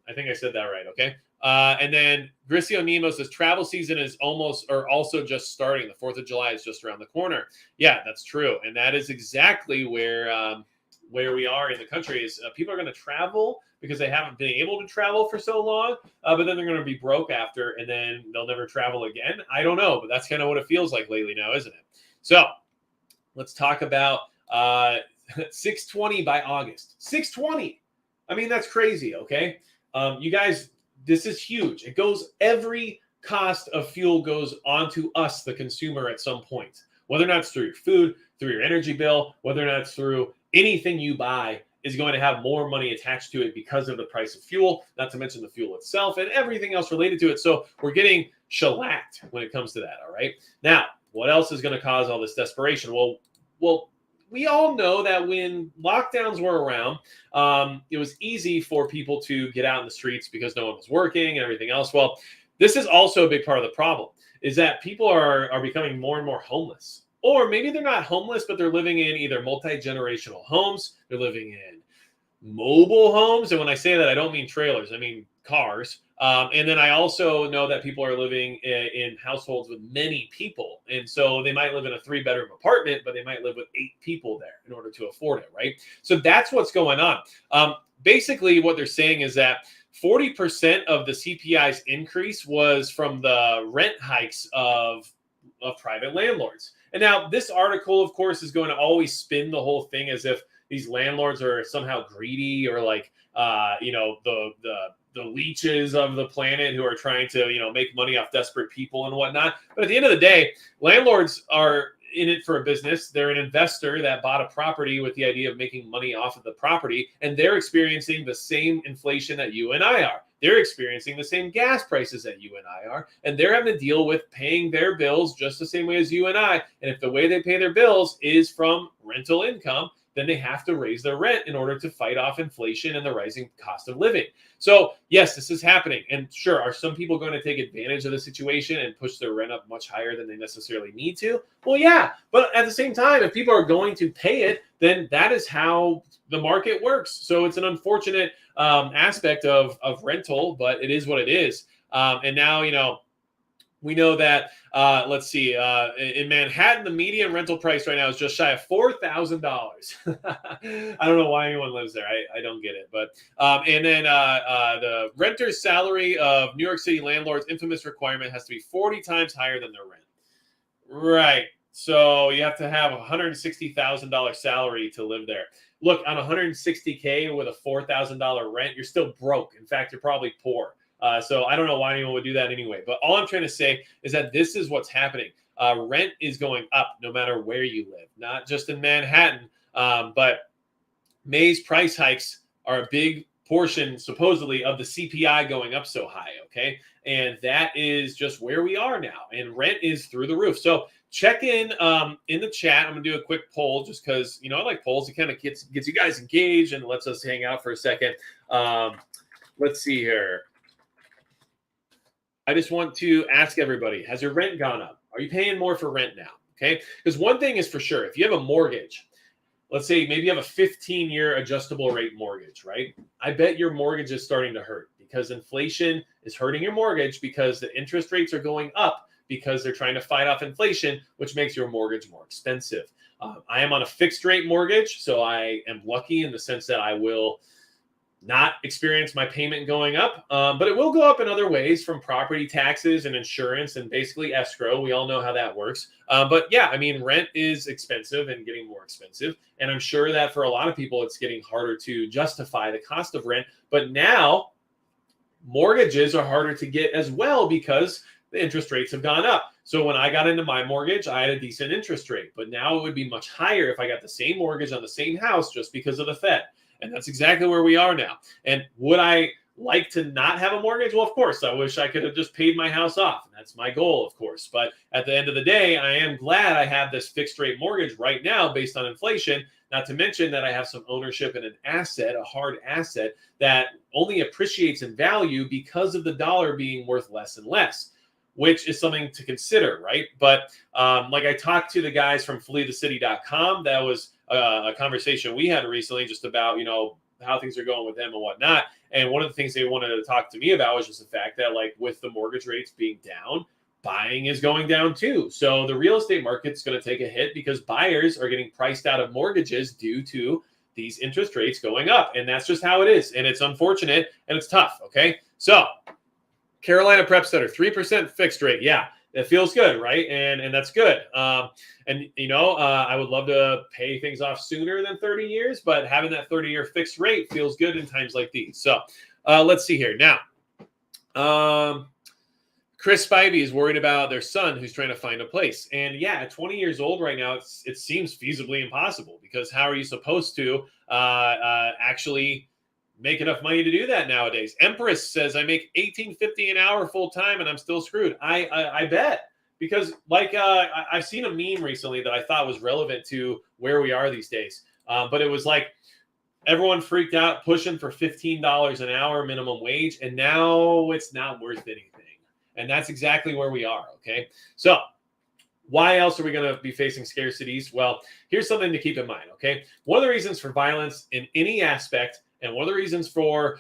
I think I said that right, okay? And then Grisio Nemo says travel season is also just starting. The 4th of July is just around the corner. Yeah, that's true. And that is exactly where we are in the country is people are going to travel because they haven't been able to travel for so long, but then they're going to be broke after, and then they'll never travel again. I don't know, but that's kind of what it feels like lately now, isn't it? So let's talk about $6.20 by August. $6.20. I mean, that's crazy, okay? You guys, this is huge. It goes, every cost of fuel goes onto us, the consumer, at some point. Whether or not it's through your food, through your energy bill, whether or not it's through anything you buy, is going to have more money attached to it because of the price of fuel, not to mention the fuel itself and everything else related to it. So we're getting shellacked when it comes to that, all right? Now, what else is going to cause all this desperation? Well, we all know that when lockdowns were around, it was easy for people to get out in the streets because no one was working and everything else. Well, this is also a big part of the problem, is that people are becoming more and more homeless. Or maybe they're not homeless, but they're living in either multi-generational homes, they're living in mobile homes. And when I say that, I don't mean trailers, I mean cars. And then I also know that people are living in households with many people. And so they might live in a 3-bedroom apartment, but they might live with 8 people there in order to afford it, right? So that's what's going on. Basically, what they're saying is that 40% of the CPI's increase was from the rent hikes of private landlords. And now this article, of course, is going to always spin the whole thing as if these landlords are somehow greedy or like, the the leeches of the planet who are trying to, make money off desperate people and whatnot. But at the end of the day, landlords are in it for a business. They're an investor that bought a property with the idea of making money off of the property, and they're experiencing the same inflation that you and I are. They're experiencing the same gas prices that you and I are, and they're having to deal with paying their bills just the same way as you and I. And if the way they pay their bills is from rental income, then they have to raise their rent in order to fight off inflation and the rising cost of living. So yes, this is happening. And sure, are some people going to take advantage of the situation and push their rent up much higher than they necessarily need to? Well, yeah. But at the same time, if people are going to pay it, then that is how the market works. So it's an unfortunate aspect of rental, but it is what it is. And now, we know that, let's see, in Manhattan, the median rental price right now is just shy of $4,000. I don't know why anyone lives there. I don't get it. But and then the renter's salary of New York City landlords' infamous requirement has to be 40 times higher than their rent. Right. So you have to have a $160,000 salary to live there. Look, on $160K with a $4,000 rent, you're still broke. In fact, you're probably poor. So I don't know why anyone would do that anyway. But all I'm trying to say is that this is what's happening. Rent is going up no matter where you live, not just in Manhattan. But May's price hikes are a big portion, supposedly, of the CPI going up so high. Okay. And that is just where we are now. And rent is through the roof. So check in the chat. I'm going to do a quick poll just because, I like polls. It kind of gets you guys engaged and lets us hang out for a second. Let's see here. I just want to ask everybody, has your rent gone up? Are you paying more for rent now? Okay. Because one thing is for sure, if you have a mortgage, let's say maybe you have a 15-year adjustable rate mortgage, right? I bet your mortgage is starting to hurt because inflation is hurting your mortgage because the interest rates are going up because they're trying to fight off inflation, which makes your mortgage more expensive. I am on a fixed rate mortgage, so I am lucky in the sense that I will not experience my payment going up, but it will go up in other ways from property taxes and insurance and basically escrow. We all know how that works. But yeah, I mean, rent is expensive and getting more expensive. And I'm sure that for a lot of people, it's getting harder to justify the cost of rent. But now mortgages are harder to get as well because the interest rates have gone up. So when I got into my mortgage, I had a decent interest rate, but now it would be much higher if I got the same mortgage on the same house just because of the Fed. And that's exactly where we are now. And would I like to not have a mortgage? Well, of course, I wish I could have just paid my house off. And that's my goal, of course. But at the end of the day, I am glad I have this fixed rate mortgage right now based on inflation, not to mention that I have some ownership in an asset, a hard asset that only appreciates in value because of the dollar being worth less and less, which is something to consider, right? But like I talked to the guys from fleethecity.com, that was a conversation we had recently just about, how things are going with them and whatnot. And one of the things they wanted to talk to me about was just the fact that, like, with the mortgage rates being down, buying is going down too. So the real estate market's going to take a hit because buyers are getting priced out of mortgages due to these interest rates going up. And that's just how it is. And it's unfortunate and it's tough. Okay. So Carolina Prep Center, 3% fixed rate. Yeah, it feels good, right? And that's good. I would love to pay things off sooner than 30 years, but having that 30-year fixed rate feels good in times like these. So let's see here. Now, Chris Spivey is worried about their son who's trying to find a place. And yeah, at 20 years old right now, it seems feasibly impossible because how are you supposed to actually make enough money to do that nowadays? Empress says, I make $18.50 an hour full time and I'm still screwed. I bet, because I've seen a meme recently that I thought was relevant to where we are these days. But it was like everyone freaked out pushing for $15 an hour minimum wage. And now it's not worth anything. And that's exactly where we are. Okay. So why else are we going to be facing scarcities? Well, here's something to keep in mind. Okay. One of the reasons for violence in any aspect, and one of the reasons for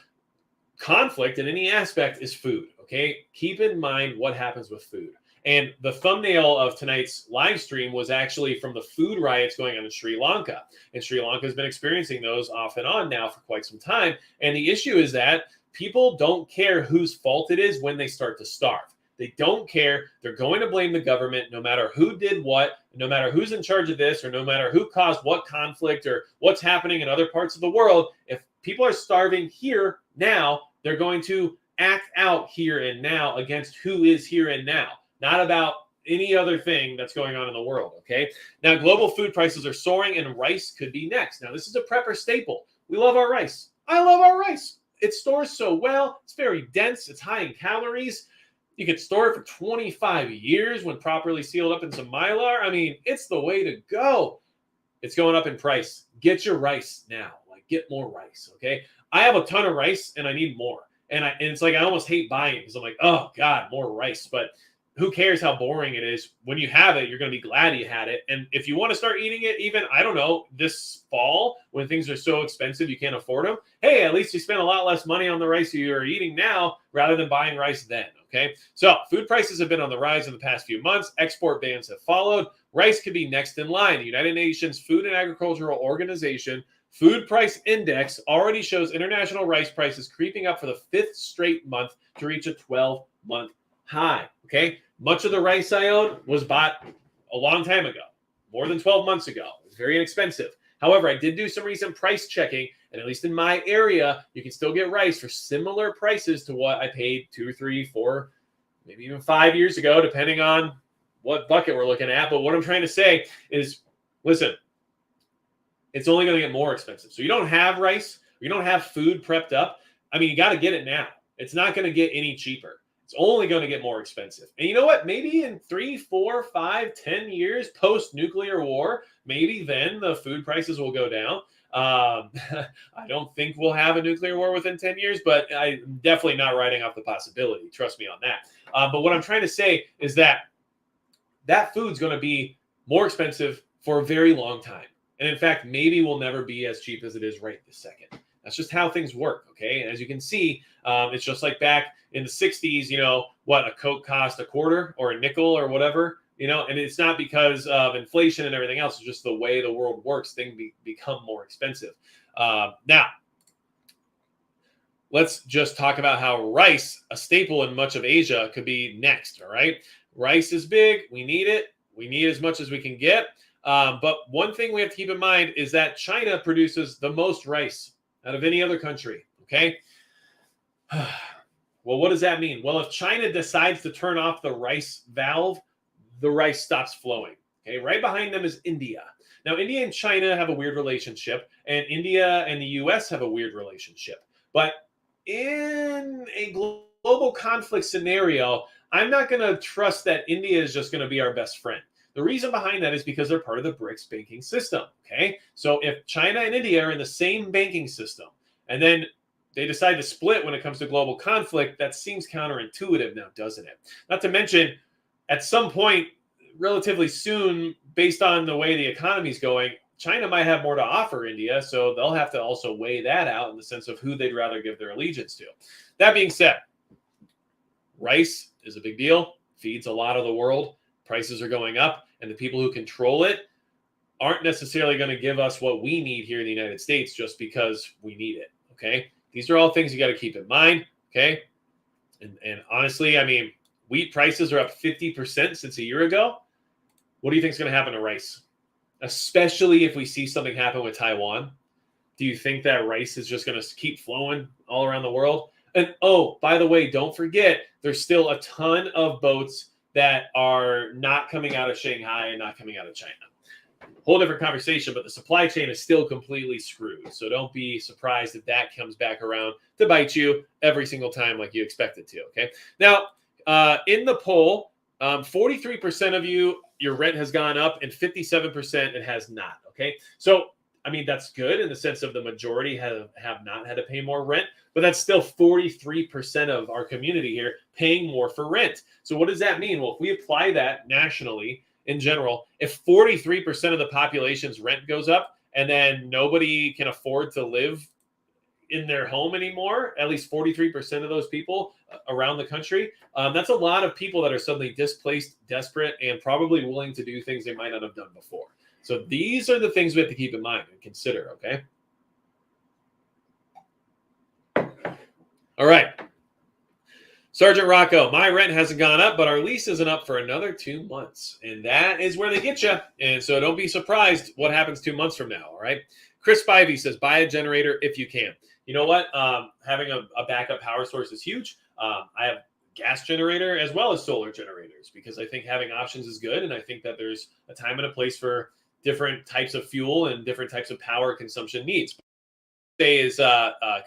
conflict in any aspect, is food. Okay. Keep in mind what happens with food. And the thumbnail of tonight's live stream was actually from the food riots going on in Sri Lanka. And Sri Lanka has been experiencing those off and on now for quite some time. And the issue is that people don't care whose fault it is when they start to starve. They don't care. They're going to blame the government no matter who did what, no matter who's in charge of this, or no matter who caused what conflict or what's happening in other parts of the world. If people are starving here now, They're going to act out here and now against who is here and now, not about any other thing that's going on in the world, okay? Now, global food prices are soaring, and rice could be next. Now, this is a prepper staple. We love our rice. I love our rice. It stores so well. It's very dense. It's high in calories. You could store it for 25 years when properly sealed up in some Mylar. I mean, it's the way to go. It's going up in price. Get your rice now. Like, get more rice, okay? I have a ton of rice, and I need more. And it's like I almost hate buying it because I'm like, oh, God, more rice. But who cares how boring it is? When you have it, you're going to be glad you had it. And if you want to start eating it, even, I don't know, this fall, when things are so expensive you can't afford them, hey, at least you spend a lot less money on the rice you're eating now rather than buying rice then, okay? So food prices have been on the rise in the past few months. Export bans have followed. Rice could be next in line. The United Nations Food and Agricultural Organization Food Price Index already shows international rice prices creeping up for the 5th straight month to reach a 12-month high, okay? Much of the rice I own was bought a long time ago, more than 12 months ago. It was very inexpensive. However, I did do some recent price checking, and at least in my area, you can still get rice for similar prices to what I paid 2, 3, 4, maybe even 5 years ago, depending on what bucket we're looking at. But what I'm trying to say is, listen, it's only going to get more expensive. So you don't have rice, you don't have food prepped up. I mean, you got to get it now. It's not going to get any cheaper. It's only going to get more expensive. And you know what? Maybe in 3, 4, 5, 10 years post-nuclear war, maybe then the food prices will go down. I don't think we'll have a nuclear war within 10 years, but I'm definitely not writing off the possibility. Trust me on that. But what I'm trying to say is that food's going to be more expensive for a very long time. And in fact, maybe will never be as cheap as it is right this second. That's just how things work, okay? And as you can see, it's just like back in the 60s, you know, what, a Coke cost a quarter or a nickel or whatever, you know, and it's not because of inflation and everything else. It's just the way the world works. Things become more expensive. Now, let's just talk about how rice, a staple in much of Asia, could be next, all right? Rice is big. We need it. We need as much as we can get. But one thing we have to keep in mind is that China produces the most rice out of any other country, okay? Well, what does that mean? Well, if China decides to turn off the rice valve, the rice stops flowing, okay? Right behind them is India. Now, India and China have a weird relationship, and India and the U.S. have a weird relationship. But in a global conflict scenario, I'm not going to trust that India is just going to be our best friend. The reason behind that is because they're part of the BRICS banking system, okay? So if China and India are in the same banking system, and then they decide to split when it comes to global conflict, that seems counterintuitive now, doesn't it? Not to mention, at some point, relatively soon, based on the way the economy is going, China might have more to offer India, so they'll have to also weigh that out in the sense of who they'd rather give their allegiance to. That being said, rice is a big deal, feeds a lot of the world. Prices are going up, and the people who control it aren't necessarily going to give us what we need here in the United States just because we need it, okay? These are all things you got to keep in mind, okay? And honestly, I mean, wheat prices are up 50% since a year ago. What do you think is going to happen to rice? Especially if we see something happen with Taiwan. Do you think that rice is just going to keep flowing all around the world? And oh, by the way, don't forget, there's still a ton of boats that are not coming out of Shanghai and not coming out of China. Whole different conversation, but the supply chain is still completely screwed. So don't be surprised if that comes back around to bite you every single time like you expect it to, okay? Now, in the poll, 43% of you, your rent has gone up, and 57% it has not, okay? So, I mean, that's good in the sense of the majority have not had to pay more rent, but that's still 43% of our community here paying more for rent. So what does that mean? Well, if we apply that nationally in general, if 43% of the population's rent goes up and then nobody can afford to live in their home anymore, at least 43% of those people around the country, that's a lot of people that are suddenly displaced, desperate, and probably willing to do things they might not have done before. So these are the things we have to keep in mind and consider, okay? All right. Sergeant Rocco, my rent hasn't gone up, but our lease isn't up for another 2 months. And that is where they get you. And so don't be surprised what happens 2 months from now, all right? Chris Spivey says, buy a generator if you can. you know what? Having a backup power source is huge. I have gas generator as well as solar generators because I think having options is good. And I think that there's a time and a place for different types of fuel and different types of power consumption needs. Day is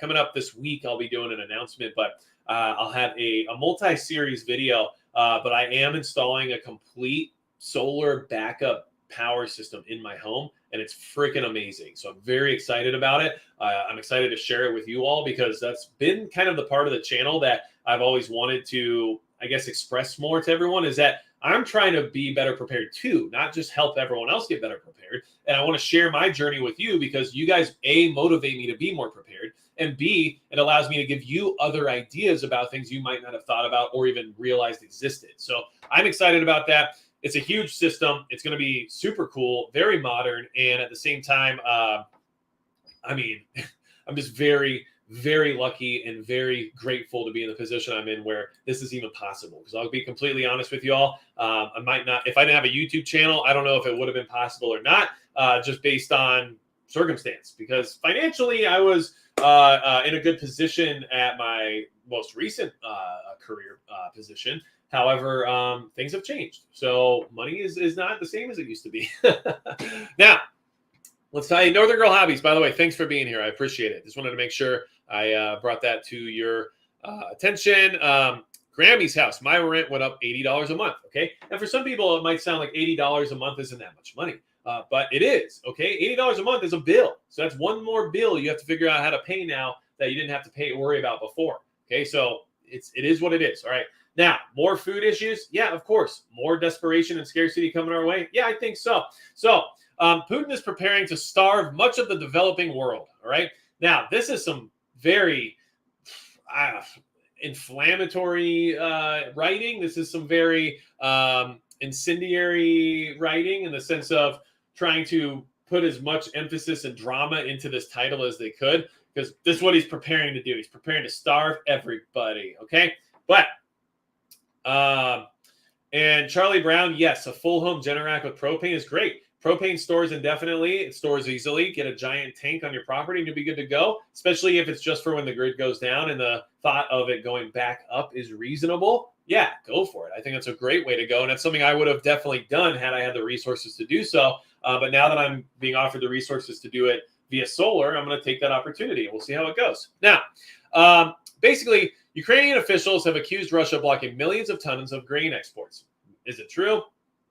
coming up this week. I'll be doing an announcement, but I'll have a multi-series video. But I am installing a complete solar backup power system in my home, and it's freaking amazing. So I'm very excited about it. I'm excited to share it with you all because that's been kind of the part of the channel that I've always wanted to, I guess, express more to everyone, is that I'm trying to be better prepared too, not just help everyone else get better prepared. And I want to share my journey with you because you guys, A, motivate me to be more prepared, and B, it allows me to give you other ideas about things you might not have thought about or even realized existed. So I'm excited about that. It's a huge system. It's going to be super cool, very modern. And at the same time, I mean, I'm just very, very lucky and very grateful to be in the position I'm in where this is even possible. Because I'll be completely honest with you all. I might not, if I didn't have a YouTube channel, I don't know if it would have been possible or not, just based on circumstance. Because financially, I was in a good position at my most recent career position. However, things have changed. So money is not the same as it used to be. Now, let's tell you, Northern Girl Hobbies, by the way, thanks for being here. I appreciate it. Just wanted to make sure I brought that to your attention. Grammy's house, my rent went up $80 a month, okay? And for some people, it might sound like $80 a month isn't that much money, but it is, okay? $80 a month is a bill. So that's one more bill you have to figure out how to pay now that you didn't have to pay or worry about before, okay? So it is what it is, all right? Now, more food issues? Yeah, of course. More desperation and scarcity coming our way? Yeah, I think so. So Putin is preparing to starve much of the developing world, all right? Now, this is some very inflammatory writing. This is some very incendiary writing in the sense of trying to put as much emphasis and drama into this title as they could, because this is what he's preparing to do. He's preparing to starve everybody, okay? But and Charlie Brown, yes, a full home Generac with propane is great. Propane stores indefinitely. It stores easily. Get a giant tank on your property and you'll be good to go, especially if it's just for when the grid goes down and the thought of it going back up is reasonable. Yeah, go for it. I think that's a great way to go. And that's something I would have definitely done had I had the resources to do so. But now that I'm being offered the resources to do it via solar, I'm going to take that opportunity. We'll see how it goes. Now, basically, Ukrainian officials have accused Russia of blocking millions of tons of grain exports. Is it true?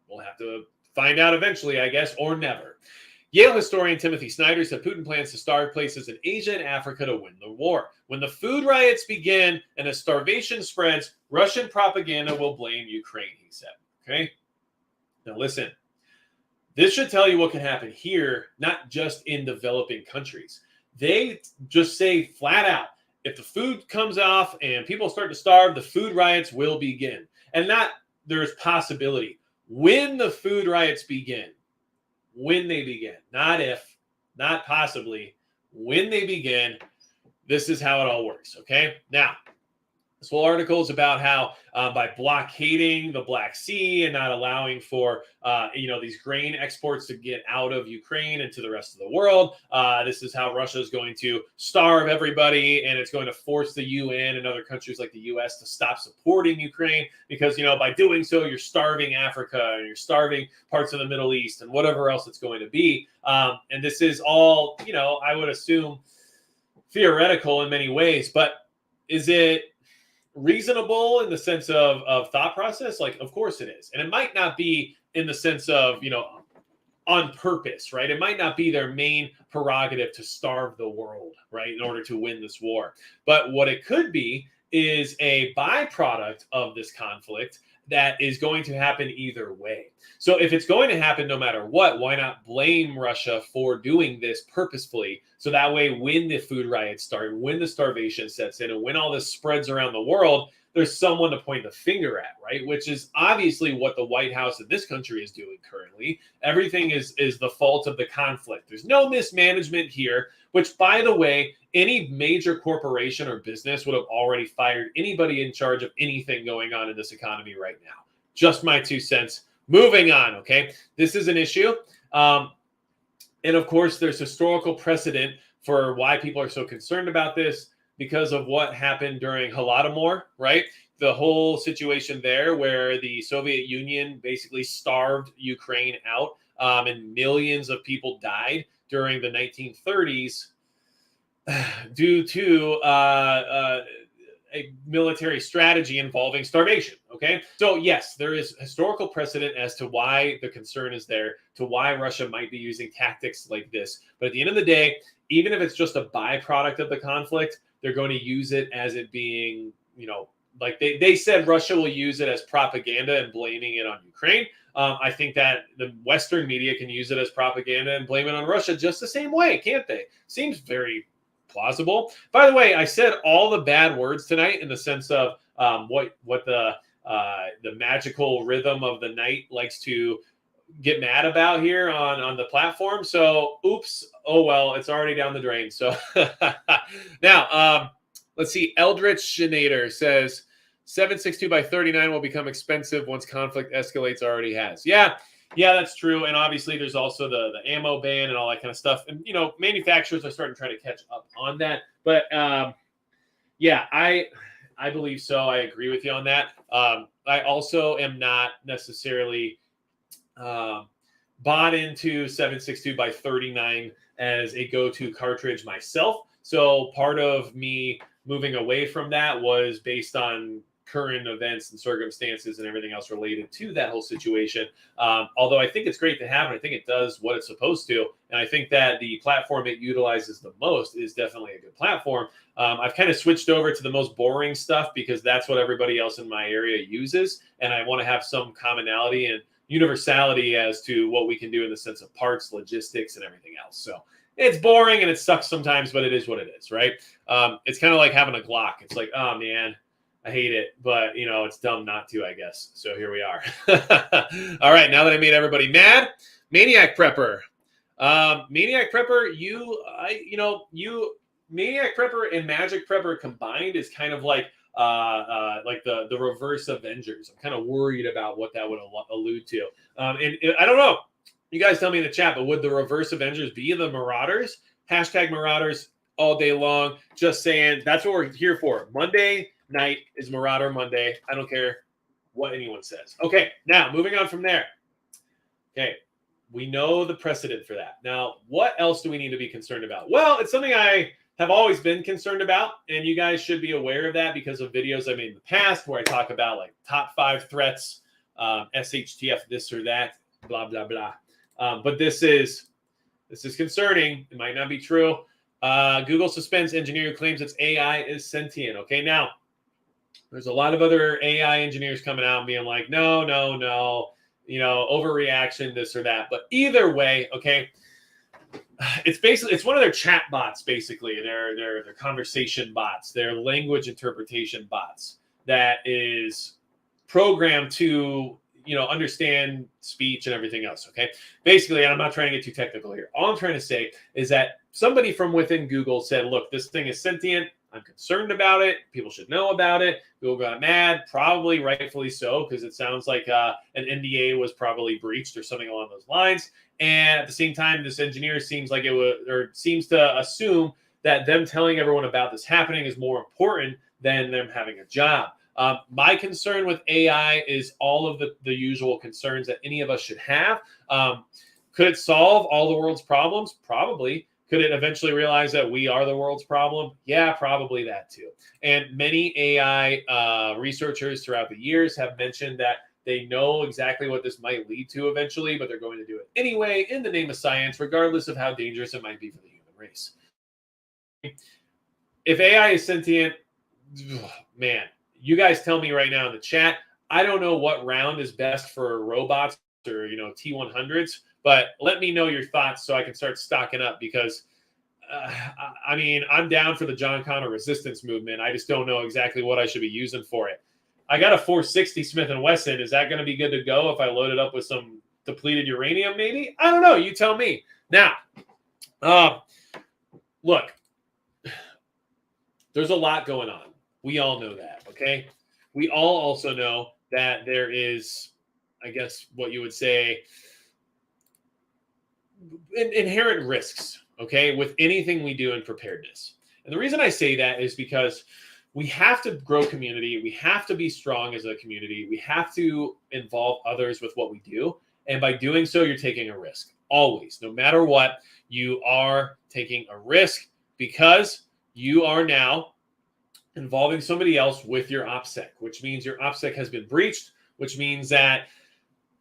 We'll have to find out eventually, I guess, or never. Yale historian Timothy Snyder said Putin plans to starve places in Asia and Africa to win the war. When the food riots begin and as starvation spreads, Russian propaganda will blame Ukraine, he said. Okay? Now listen, this should tell you what can happen here, not just in developing countries. They just say flat out, if the food comes off and people start to starve, the food riots will begin. And not there's possibility. When the food riots begin, when they begin, not if, not possibly, when they begin, this is how it all works, okay? Now, this whole article is about how by blockading the Black Sea and not allowing for, these grain exports to get out of Ukraine and to the rest of the world, this is how Russia is going to starve everybody, and it's going to force the UN and other countries like the US to stop supporting Ukraine because, by doing so, you're starving Africa and you're starving parts of the Middle East and whatever else it's going to be. And this is all, I would assume theoretical in many ways, but is it reasonable in the sense of thought process? Like, of course it is. And it might not be in the sense of, on purpose, right? It might not be their main prerogative to starve the world, right, in order to win this war. But what it could be is a byproduct of this conflict that is going to happen either way. So if it's going to happen no matter what, why not blame Russia for doing this purposefully? So that way, when the food riots start, when the starvation sets in, and when all this spreads around the world, there's someone to point the finger at, right? Which is obviously what the White House in this country is doing currently. Everything is the fault of the conflict. There's no mismanagement here, which, by the way, any major corporation or business would have already fired anybody in charge of anything going on in this economy right now. Just my 2 cents. Moving on, okay? This is an issue. And of course, there's historical precedent for why people are so concerned about this because of what happened during Holodomor, right? The whole situation there where the Soviet Union basically starved Ukraine out, and millions of people died during the 1930s due to a military strategy involving starvation. Okay. So, yes, there is historical precedent as to why the concern is there, to why Russia might be using tactics like this. But at the end of the day, even if it's just a byproduct of the conflict, they're going to use it as it being, like they said Russia will use it as propaganda and blaming it on Ukraine. I think that the Western media can use it as propaganda and blame it on Russia just the same way, can't they? Seems very plausible. By the way, I said all the bad words tonight in the sense of what the magical rhythm of the night likes to get mad about here on the platform. So, oops. Oh, well, it's already down the drain. So now, let's see. Eldritch Genator says 762 by 39 will become expensive once conflict escalates. Already has. Yeah, that's true. And obviously, there's also the ammo ban and all that kind of stuff. And manufacturers are starting to try to catch up on that. But yeah, I believe so. I agree with you on that. I also am not necessarily bought into 762 by 39 as a go-to cartridge myself. So part of me moving away from that was based on current events and circumstances and everything else related to that whole situation. Although I think it's great to have, and I think it does what it's supposed to. And I think that the platform it utilizes the most is definitely a good platform. I've kind of switched over to the most boring stuff because that's what everybody else in my area uses. And I want to have some commonality and universality as to what we can do in the sense of parts, logistics, and everything else. So it's boring and it sucks sometimes, but it is what it is, right? It's kind of like having a Glock. It's like, oh man, I hate it, but it's dumb not to, I guess. So here we are. All right, now that I made everybody mad, Maniac Prepper. Maniac Prepper, Maniac Prepper and Magic Prepper combined is kind of like the reverse Avengers. I'm kind of worried about what that would allude to. And I don't know. You guys tell me in the chat, but would the reverse Avengers be the Marauders? Hashtag Marauders all day long. Just saying, that's what we're here for. Monday night is Marauder Monday. I don't care what anyone says. Okay, now moving on from there. Okay, we know the precedent for that. Now, what else do we need to be concerned about? Well, it's something I have always been concerned about, and you guys should be aware of that because of videos I made in the past where I talk about like top 5 threats, SHTF, this or that, blah, blah, blah. But this is concerning. It might not be true. Google suspends engineer who claims its AI is sentient. Okay, now there's a lot of other AI engineers coming out and being like, no, overreaction, this or that. But either way, okay, it's one of their chat bots, basically. Their conversation bots, their language interpretation bots that is programmed to understand speech and everything else. Okay, basically, and I'm not trying to get too technical here. All I'm trying to say is that somebody from within Google said, look, this thing is sentient. I'm concerned about it. People should know about it. Google got mad, probably rightfully so, because it sounds like an NDA was probably breached or something along those lines. And at the same time, this engineer seems to assume that them telling everyone about this happening is more important than them having a job. My concern with AI is all of the usual concerns that any of us should have. Could it solve all the world's problems? Probably. Could it eventually realize that we are the world's problem? Yeah, probably that too. And many AI researchers throughout the years have mentioned that they know exactly what this might lead to eventually, but they're going to do it anyway in the name of science, regardless of how dangerous it might be for the human race. If AI is sentient, man, you guys tell me right now in the chat. I don't know what round is best for robots or T100s, but let me know your thoughts so I can start stocking up because, I'm down for the John Connor resistance movement. I just don't know exactly what I should be using for it. I got a 460 Smith & Wesson. Is that going to be good to go if I load it up with some depleted uranium maybe? I don't know. You tell me. Now, look, there's a lot going on. We all know that, okay? We all also know that there is, I guess, what you would say, inherent risks okay, with anything we do in preparedness. And the reason I say that is because we have to grow community. We have to be strong as a community. We have to involve others with what we do. And by doing so, you're taking a risk. Always, no matter what, you are taking a risk because you are now involving somebody else with your OPSEC, which means your OPSEC has been breached, which means that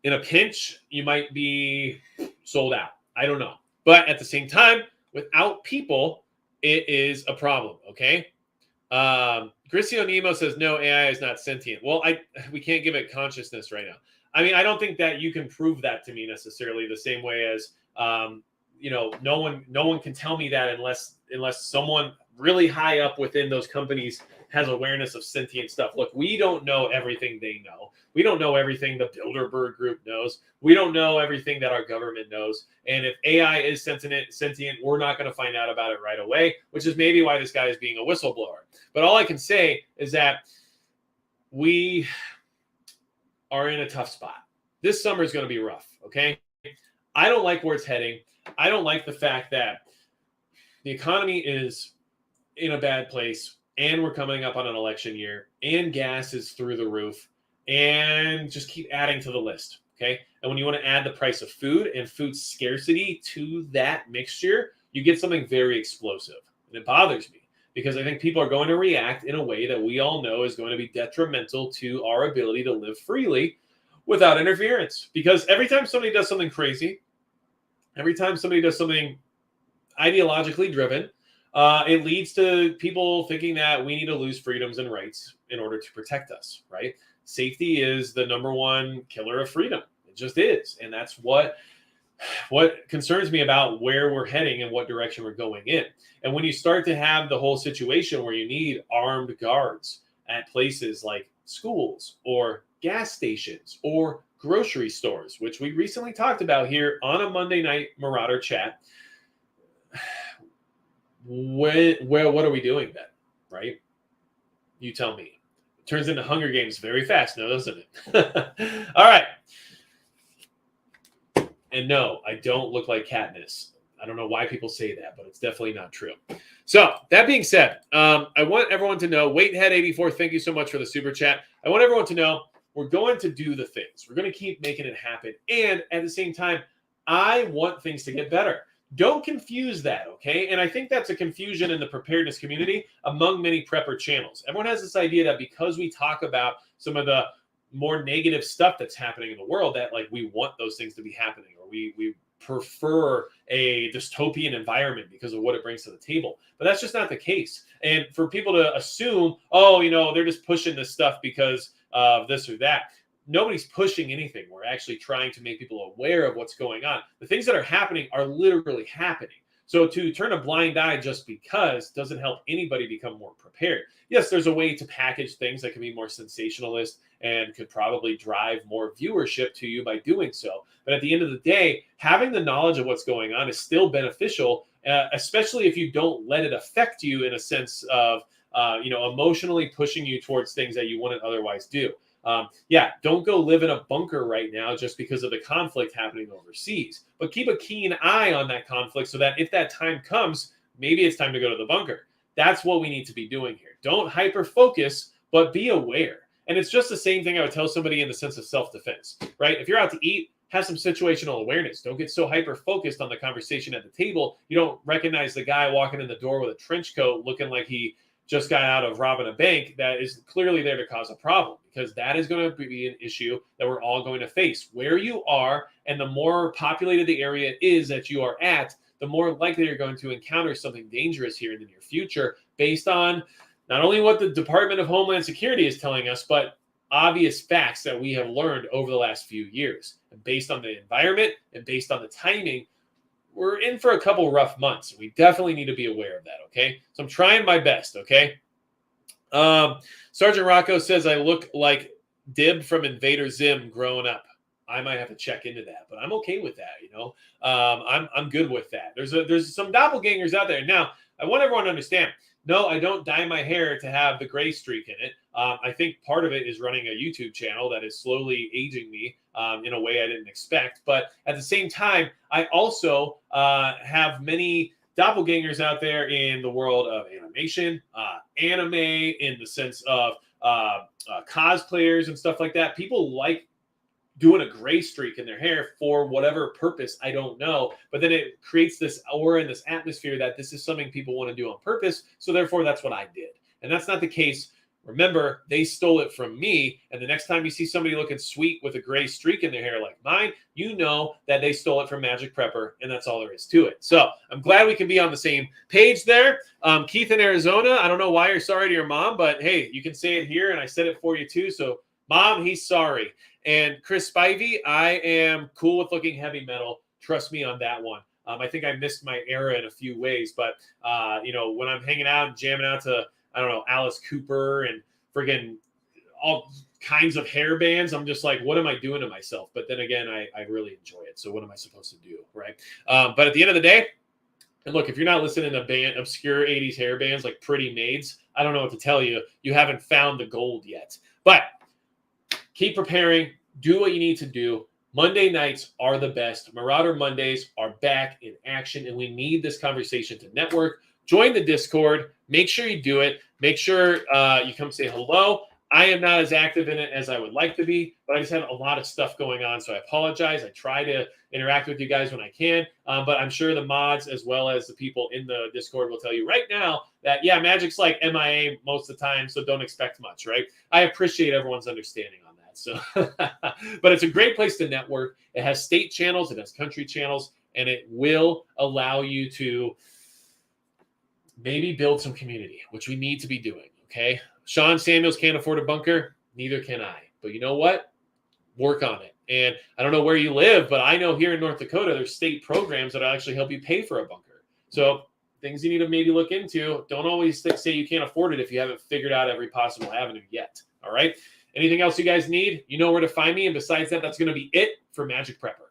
in a pinch, you might be sold out. I don't know. But at the same time, without people, it is a problem, okay? Gricio Nemo says, no, AI is not sentient. Well, we can't give it consciousness right now. I mean, I don't think that you can prove that to me necessarily the same way as, no one can tell me that unless someone really high up within those companies has awareness of sentient stuff. Look, we don't know everything they know. We don't know everything the Bilderberg group knows. We don't know everything that our government knows. And if AI is sentient, we're not going to find out about it right away, which is maybe why this guy is being a whistleblower. But all I can say is that we are in a tough spot. This summer is going to be rough, okay? I don't like where it's heading. I don't like the fact that the economy is in a bad place, and we're coming up on an election year, and gas is through the roof, and just keep adding to the list, okay? And when you want to add the price of food and food scarcity to that mixture, you get something very explosive. And it bothers me because I think people are going to react in a way that we all know is going to be detrimental to our ability to live freely without interference. Because every time somebody does something crazy, every time somebody does something ideologically driven, it leads to people thinking that we need to lose freedoms and rights in order to protect us, right? Safety is the number one killer of freedom. It just is. And that's what concerns me about where we're heading and what direction we're going in. And when you start to have the whole situation where you need armed guards at places like schools or gas stations or grocery stores, which we recently talked about here on a Monday night Marauder chat, what are we doing then, right? You tell me. It turns into Hunger Games very fast now, doesn't it? All right. And no, I don't look like Katniss. I don't know why people say that, but it's definitely not true. So that being said, I want everyone to know, Waitehead84, thank you so much for the super chat. I want everyone to know we're going to do the things. We're going to keep making it happen. And at the same time, I want things to get better. Don't confuse that, okay? And I think that's a confusion in the preparedness community among many prepper channels. Everyone has this idea that because we talk about some of the more negative stuff that's happening in the world, that like we want those things to be happening, or we prefer a dystopian environment because of what it brings to the table. But that's just not the case. And for people to assume, oh, they're just pushing this stuff because of this or that. Nobody's pushing anything. We're actually trying to make people aware of what's going on. The things that are happening are literally happening. So to turn a blind eye just because doesn't help anybody become more prepared. Yes, there's a way to package things that can be more sensationalist and could probably drive more viewership to you by doing so. But at the end of the day, having the knowledge of what's going on is still beneficial, especially if you don't let it affect you in a sense of, emotionally pushing you towards things that you wouldn't otherwise do. Don't go live in a bunker right now just because of the conflict happening overseas. But keep a keen eye on that conflict so that if that time comes, maybe it's time to go to the bunker. That's what we need to be doing here. Don't hyper-focus, but be aware. And it's just the same thing I would tell somebody in the sense of self-defense, right? If you're out to eat, have some situational awareness. Don't get so hyper-focused on the conversation at the table. You don't recognize the guy walking in the door with a trench coat looking like he just got out of robbing a bank that is clearly there to cause a problem, because that is going to be an issue that we're all going to face. Where you are and the more populated the area is that you are at, the more likely you're going to encounter something dangerous here in the near future based on not only what the Department of Homeland Security is telling us, but obvious facts that we have learned over the last few years. And based on the environment and based on the timing, we're in for a couple rough months. We definitely need to be aware of that, okay? So I'm trying my best, okay? Sergeant Rocco says I look like Dib from Invader Zim growing up. I might have to check into that, but I'm okay with that, I'm good with that. There's some doppelgangers out there. Now, I want everyone to understand, no, I don't dye my hair to have the gray streak in it. I think part of it is running a YouTube channel that is slowly aging me in a way I didn't expect. But at the same time, I also have many doppelgangers out there in the world of animation, anime, in the sense of cosplayers and stuff like that. People like doing a gray streak in their hair for whatever purpose, I don't know. But then it creates this aura and this atmosphere that this is something people want to do on purpose. So therefore, that's what I did. And that's not the case. Remember, they stole it from me. And the next time you see somebody looking sweet with a gray streak in their hair like mine, you know that they stole it from Magic Prepper, and that's all there is to it. So I'm glad we can be on the same page there. Keith in Arizona, I don't know why you're sorry to your mom, but hey, you can say it here, and I said it for you too. So Mom, he's sorry. And Chris Spivey, I am cool with looking heavy metal. Trust me on that one. I think I missed my era in a few ways, but when I'm hanging out and jamming out to, I don't know, Alice Cooper and friggin' all kinds of hair bands, I'm just like, what am I doing to myself? But then again, I really enjoy it. So what am I supposed to do, right? But at the end of the day, and look, if you're not listening to obscure 80s hair bands like Pretty Maids, I don't know what to tell you. You haven't found the gold yet. But keep preparing. Do what you need to do. Monday nights are the best. Marauder Mondays are back in action, and we need this conversation to network. Join the Discord. Make sure you do it. Make sure you come say hello. I am not as active in it as I would like to be, but I just have a lot of stuff going on, so I apologize. I try to interact with you guys when I can, but I'm sure the mods as well as the people in the Discord will tell you right now that, yeah, Magic's like MIA most of the time, so don't expect much, right? I appreciate everyone's understanding on that. So, but it's a great place to network. It has state channels, it has country channels, and it will allow you to maybe build some community, which we need to be doing, okay? Sean Samuels can't afford a bunker. Neither can I. But you know what? Work on it. And I don't know where you live, but I know here in North Dakota, there's state programs that actually help you pay for a bunker. So things you need to maybe look into. Don't always say you can't afford it if you haven't figured out every possible avenue yet. All right? Anything else you guys need? You know where to find me. And besides that, that's going to be it for Magic Prepper.